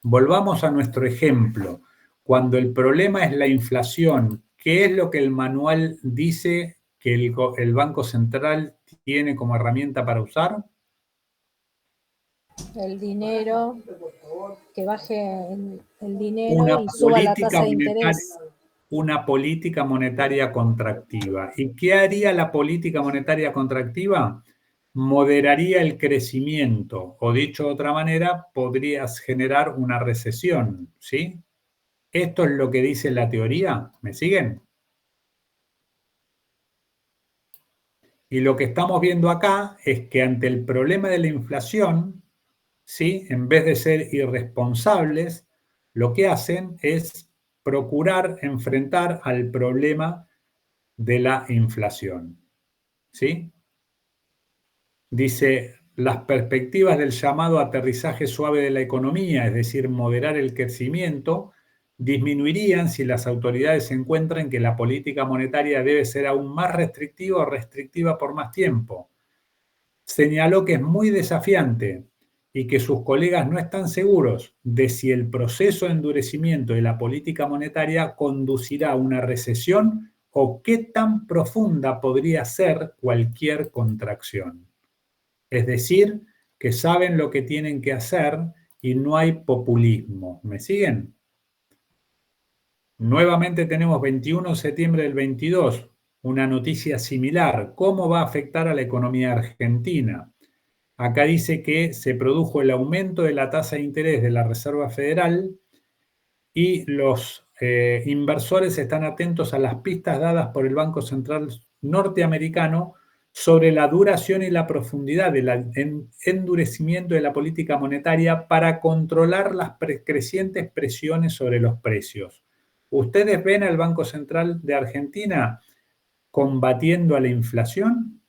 Volvamos a nuestro ejemplo. Cuando el problema es la inflación, ¿qué es lo que el manual dice que el Banco Central tiene como herramienta para usar? El dinero, que baje el dinero y suba la tasa de interés. Una política monetaria contractiva. ¿Y qué haría la política monetaria contractiva? Moderaría el crecimiento, o dicho de otra manera, podrías generar una recesión, ¿sí? Esto es lo que dice la teoría. ¿Me siguen? Y lo que estamos viendo acá es que ante el problema de la inflación, ¿sí?, en vez de ser irresponsables, lo que hacen es procurar enfrentar al problema de la inflación. ¿Sí? Dice, las perspectivas del llamado aterrizaje suave de la economía, es decir, moderar el crecimiento, disminuirían si las autoridades encuentran que la política monetaria debe ser aún más restrictiva o restrictiva por más tiempo. Señaló que es muy desafiante y que sus colegas no están seguros de si el proceso de endurecimiento de la política monetaria conducirá a una recesión o qué tan profunda podría ser cualquier contracción. Es decir, que saben lo que tienen que hacer y no hay populismo. ¿Me siguen? Nuevamente tenemos 21 de septiembre del 22, una noticia similar. ¿Cómo va a afectar a la economía argentina? Acá dice que se produjo el aumento de la tasa de interés de la Reserva Federal y los inversores están atentos a las pistas dadas por el Banco Central norteamericano sobre la duración y la profundidad del endurecimiento de la política monetaria para controlar las crecientes presiones sobre los precios. ¿Ustedes ven al Banco Central de Argentina combatiendo a la inflación?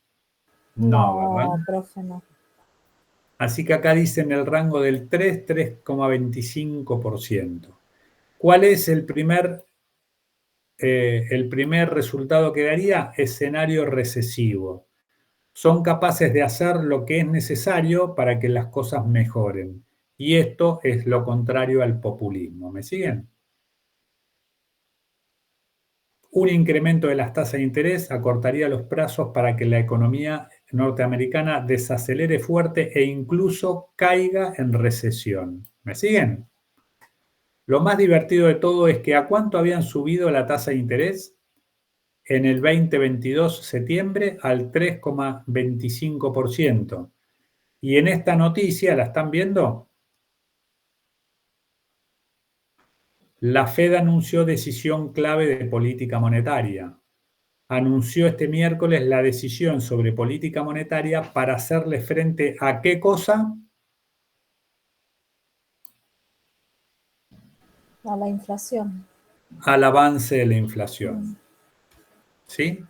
No, ¿verdad? No, profe, no. Así que acá dicen el rango del 3,25%. ¿Cuál es el primer resultado que daría? Escenario recesivo. Son capaces de hacer lo que es necesario para que las cosas mejoren. Y esto es lo contrario al populismo. ¿Me siguen? Un incremento de las tasas de interés acortaría los plazos para que la economía norteamericana desacelere fuerte e incluso caiga en recesión. ¿Me siguen? Lo más divertido de todo es que ¿a cuánto habían subido la tasa de interés? En el 2022, septiembre, al 3,25%. Y en esta noticia, ¿la están viendo? La Fed anunció decisión clave de política monetaria. Anunció este miércoles la decisión sobre política monetaria para hacerle frente a ¿qué cosa? A la inflación. Al avance de la inflación. ¿Sí?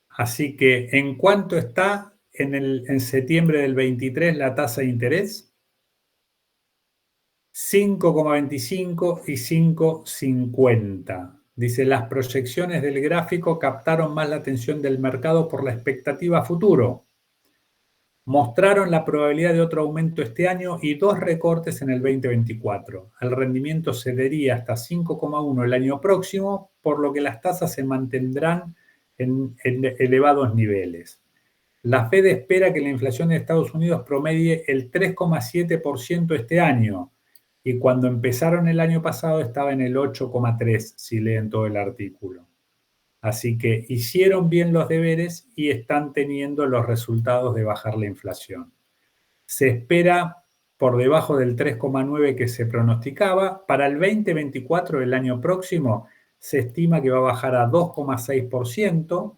Así que, ¿en cuánto está en septiembre del 23 la tasa de interés? 5,25 y 5,50. Dice, las proyecciones del gráfico captaron más la atención del mercado por la expectativa futuro. Mostraron la probabilidad de otro aumento este año y 2 recortes en el 2024. El rendimiento cedería hasta 5,1 el año próximo, por lo que las tasas se mantendrán en elevados niveles. La Fed espera que la inflación de Estados Unidos promedie el 3,7% este año, y cuando empezaron el año pasado estaba en el 8,3%, si leen todo el artículo. Así que hicieron bien los deberes y están teniendo los resultados de bajar la inflación. Se espera por debajo del 3,9% que se pronosticaba. Para el 2024, el año próximo, se estima que va a bajar a 2,6%,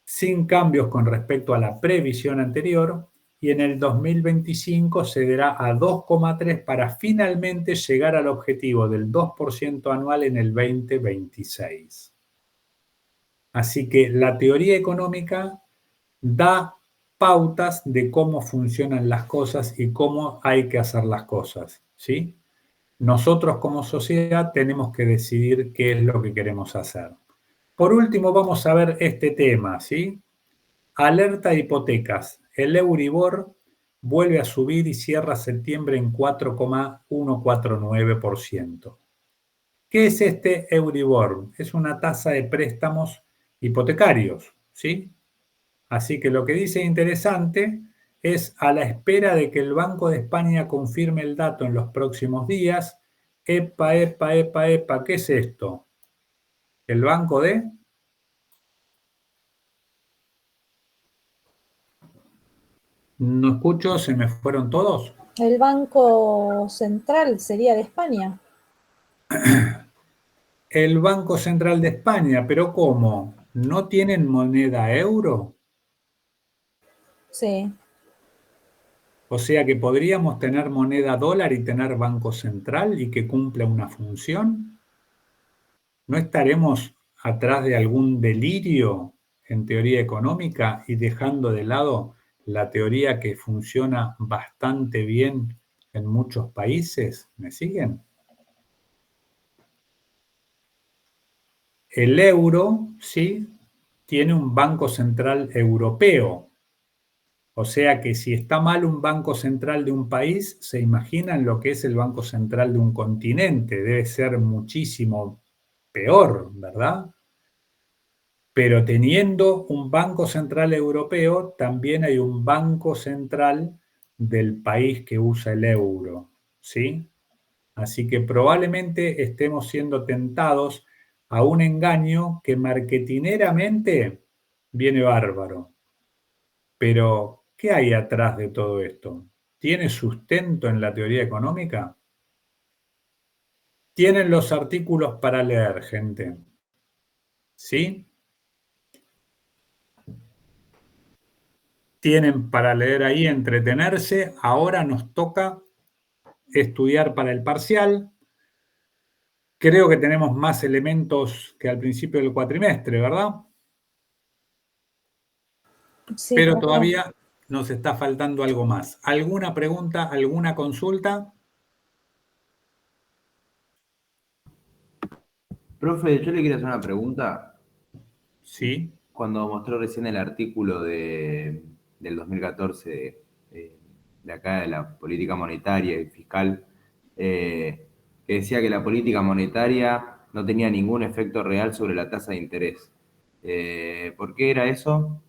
sin cambios con respecto a la previsión anterior, y en el 2025 cederá a 2,3% para finalmente llegar al objetivo del 2% anual en el 2026. Así que la teoría económica da pautas de cómo funcionan las cosas y cómo hay que hacer las cosas, ¿sí? Nosotros como sociedad tenemos que decidir qué es lo que queremos hacer. Por último, vamos a ver este tema, ¿sí? Alerta de hipotecas. El Euribor vuelve a subir y cierra septiembre en 4,149%. ¿Qué es este Euribor? Es una tasa de préstamos hipotecarios, ¿sí? Así que lo que dice interesante es, a la espera de que el Banco de España confirme el dato en los próximos días. Epa, ¿qué es esto? ¿El banco de? No escucho, ¿se me fueron todos? El Banco Central sería de España. El Banco Central de España, pero ¿cómo? ¿No tienen moneda euro? Sí. O sea que podríamos tener moneda dólar y tener Banco Central y que cumpla una función. ¿No estaremos atrás de algún delirio en teoría económica y dejando de lado la teoría que funciona bastante bien en muchos países? ¿Me siguen? El euro, sí, tiene un banco central europeo. O sea que si está mal un banco central de un país, se imaginan lo que es el banco central de un continente. Debe ser muchísimo peor, ¿verdad? Pero teniendo un banco central europeo, también hay un banco central del país que usa el euro, ¿sí? Así que probablemente estemos siendo tentados a un engaño que marketineramente viene bárbaro. Pero, ¿qué hay atrás de todo esto? ¿Tiene sustento en la teoría económica? Tienen los artículos para leer, gente. ¿Sí? Tienen para leer ahí, entretenerse. Ahora nos toca estudiar para el parcial. Creo que tenemos más elementos que al principio del cuatrimestre, ¿verdad? Sí, Pero profe. todavía nos está faltando algo más. ¿Alguna pregunta, alguna consulta? Profe, yo le quiero hacer una pregunta. Sí. Cuando mostró recién el artículo del 2014 de acá de la política monetaria y fiscal, que decía que la política monetaria no tenía ningún efecto real sobre la tasa de interés. ¿Por qué era eso?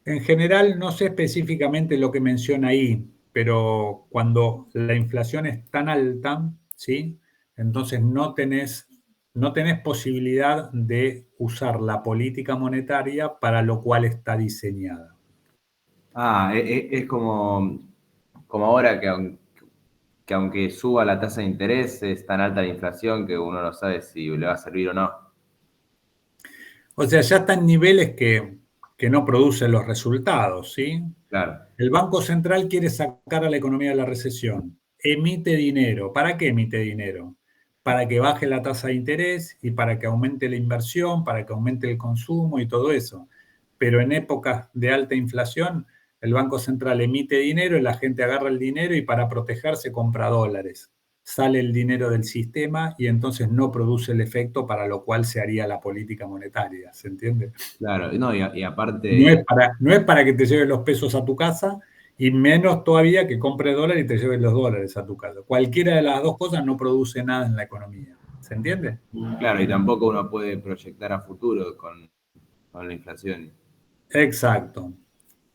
En general, no sé específicamente lo que menciona ahí, pero cuando la inflación es tan alta, ¿sí? Entonces no tenés posibilidad de usar la política monetaria para lo cual está diseñada. Ah, es como ahora que aunque suba la tasa de interés, es tan alta la inflación que uno no sabe si le va a servir o no. O sea, ya están niveles que no producen los resultados, ¿sí? Claro. El Banco Central quiere sacar a la economía de la recesión. Emite dinero. ¿Para qué emite dinero? Para que baje la tasa de interés y para que aumente la inversión, para que aumente el consumo y todo eso. Pero en épocas de alta inflación, el Banco Central emite dinero y la gente agarra el dinero y para protegerse compra dólares. Sale el dinero del sistema y entonces no produce el efecto para lo cual se haría la política monetaria. ¿Se entiende? Claro, no, y aparte... No es para que te lleves los pesos a tu casa y menos todavía que compres dólares y te lleves los dólares a tu casa. Cualquiera de las dos cosas no produce nada en la economía. ¿Se entiende? Claro, y tampoco uno puede proyectar a futuro con la inflación. Exacto.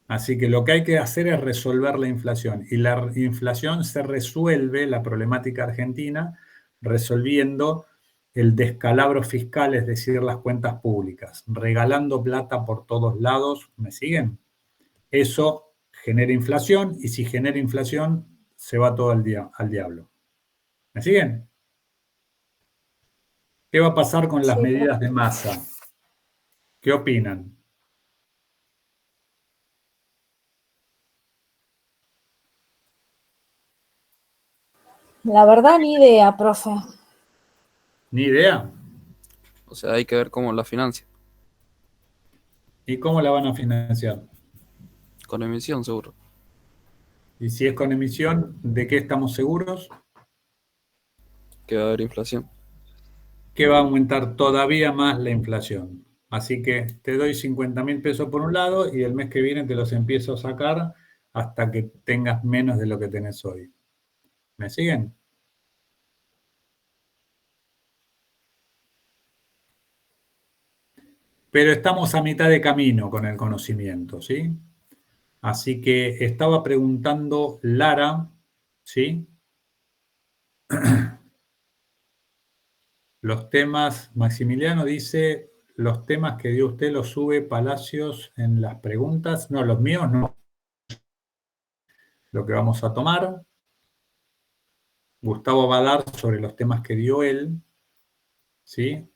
Así que lo que hay que hacer es resolver la inflación. Y la inflación se resuelve, la problemática argentina, resolviendo el descalabro fiscal, es decir, las cuentas públicas, regalando plata por todos lados. ¿Me siguen? Eso genera inflación y si genera inflación se va todo al diablo. ¿Me siguen? ¿Qué va a pasar con las Sí, medidas profe. de masa? ¿Qué opinan? La verdad, ni idea, profe. ¿Ni idea? O sea, hay que ver cómo la financia. ¿Y cómo la van a financiar? Con emisión, seguro. Y si es con emisión, ¿de qué estamos seguros? Que va a haber inflación. Que va a aumentar todavía más la inflación. Así que te doy 50.000 pesos por un lado y el mes que viene te los empiezo a sacar hasta que tengas menos de lo que tenés hoy. ¿Me siguen? Pero estamos a mitad de camino con el conocimiento, ¿sí? Así que estaba preguntando Lara, ¿sí? Los temas, Maximiliano dice, los temas que dio usted los sube Palacios en las preguntas. No, los míos no. lo que vamos a tomar. Gustavo va a dar sobre los temas que dio él, ¿sí?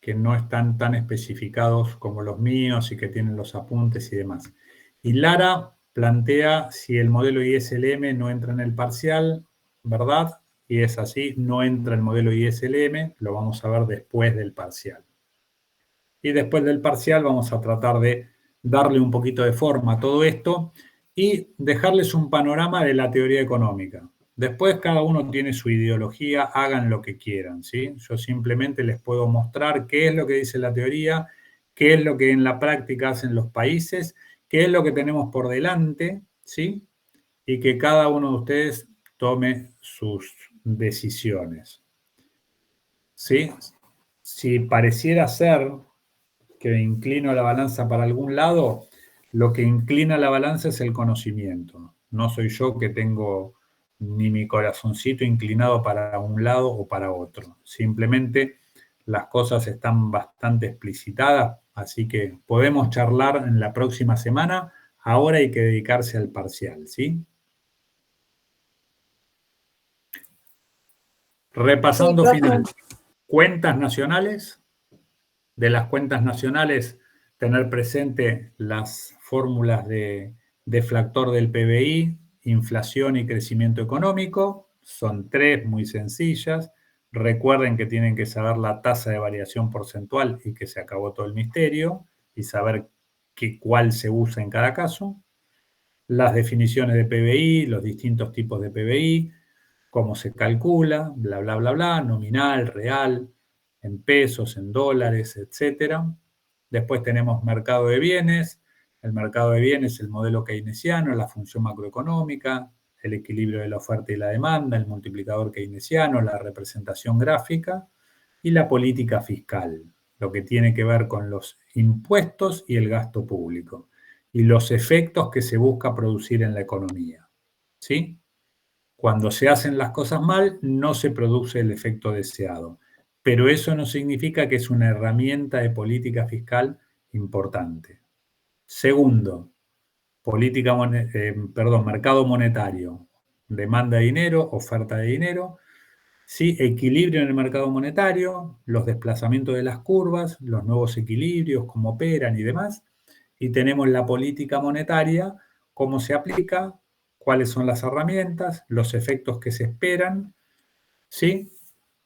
Que no están tan especificados como los míos y que tienen los apuntes y demás. Y Lara plantea si el modelo ISLM no entra en el parcial, ¿verdad? Y es así, no entra el modelo ISLM, lo vamos a ver después del parcial. Y después del parcial vamos a tratar de darle un poquito de forma a todo esto y dejarles un panorama de la teoría económica. Después cada uno tiene su ideología, hagan lo que quieran, ¿sí? Yo simplemente les puedo mostrar qué es lo que dice la teoría, qué es lo que en la práctica hacen los países, qué es lo que tenemos por delante, ¿sí? Y que cada uno de ustedes tome sus decisiones, ¿sí? Si pareciera ser que inclino la balanza para algún lado, lo que inclina la balanza es el conocimiento. No soy yo que tengo ni mi corazoncito inclinado para un lado o para otro. Simplemente las cosas están bastante explicitadas, así que podemos charlar en la próxima semana. Ahora hay que dedicarse al parcial, ¿sí? Repasando Sí, final. profe. Cuentas nacionales. De las cuentas nacionales, tener presente las fórmulas de deflactor del PBI, inflación y crecimiento económico. Son 3 muy sencillas. Recuerden que tienen que saber la tasa de variación porcentual y que se acabó todo el misterio y saber cuál se usa en cada caso. Las definiciones de PBI, los distintos tipos de PBI, cómo se calcula, bla, bla, bla, bla, nominal, real, en pesos, en dólares, etc. Después tenemos mercado de bienes. El mercado de bienes, el modelo keynesiano, la función macroeconómica, el equilibrio de la oferta y la demanda, el multiplicador keynesiano, la representación gráfica y la política fiscal, lo que tiene que ver con los impuestos y el gasto público y los efectos que se busca producir en la economía, ¿sí? Cuando se hacen las cosas mal, no se produce el efecto deseado. Pero eso no significa que es una herramienta de política fiscal importante. Segundo, mercado monetario. Demanda de dinero, oferta de dinero. Sí, equilibrio en el mercado monetario, los desplazamientos de las curvas, los nuevos equilibrios, cómo operan y demás. Y tenemos la política monetaria, cómo se aplica, cuáles son las herramientas, los efectos que se esperan, ¿sí?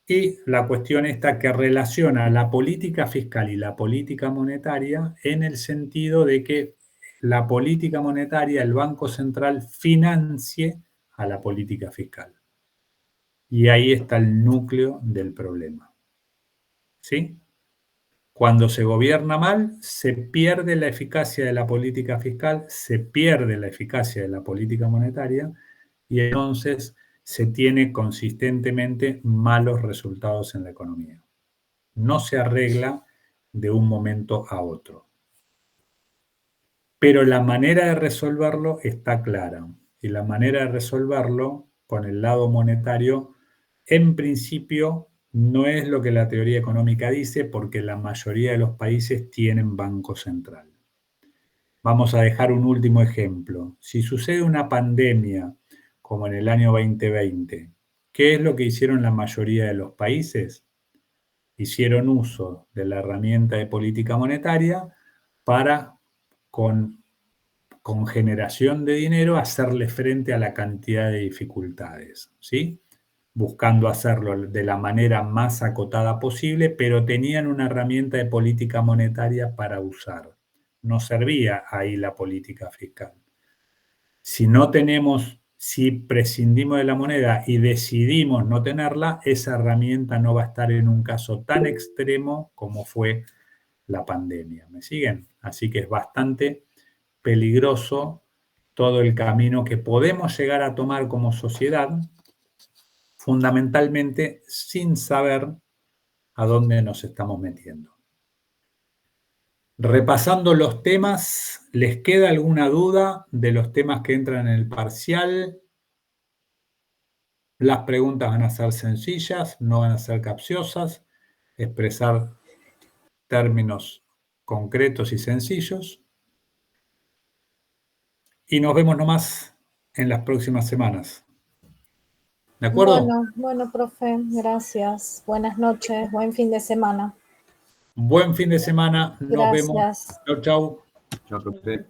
Y la cuestión esta que relaciona la política fiscal y la política monetaria en el sentido de que la política monetaria, el Banco Central, financie a la política fiscal. Y ahí está el núcleo del problema, ¿sí? Cuando se gobierna mal, se pierde la eficacia de la política fiscal, se pierde la eficacia de la política monetaria y entonces se tiene consistentemente malos resultados en la economía. No se arregla de un momento a otro. Pero la manera de resolverlo está clara. Y la manera de resolverlo con el lado monetario, en principio, no es lo que la teoría económica dice, porque la mayoría de los países tienen banco central. Vamos a dejar un último ejemplo. Si sucede una pandemia, como en el año 2020, ¿qué es lo que hicieron la mayoría de los países? Hicieron uso de la herramienta de política monetaria para, con generación de dinero, hacerle frente a la cantidad de dificultades, ¿sí? Buscando hacerlo de la manera más acotada posible, pero tenían una herramienta de política monetaria para usar. No servía ahí la política fiscal. Si prescindimos de la moneda y decidimos no tenerla, esa herramienta no va a estar en un caso tan extremo como fue la pandemia. ¿Me siguen? Así que es bastante peligroso todo el camino que podemos llegar a tomar como sociedad, fundamentalmente sin saber a dónde nos estamos metiendo. Repasando los temas, ¿les queda alguna duda de los temas que entran en el parcial? Las preguntas van a ser sencillas, no van a ser capciosas, expresar términos concretos y sencillos. Y nos vemos nomás en las próximas semanas. ¿De acuerdo? Bueno, profe, gracias. Buenas noches, buen fin de semana. Buen fin de semana. Nos vemos. Gracias. Chau, chau. Chao, profe.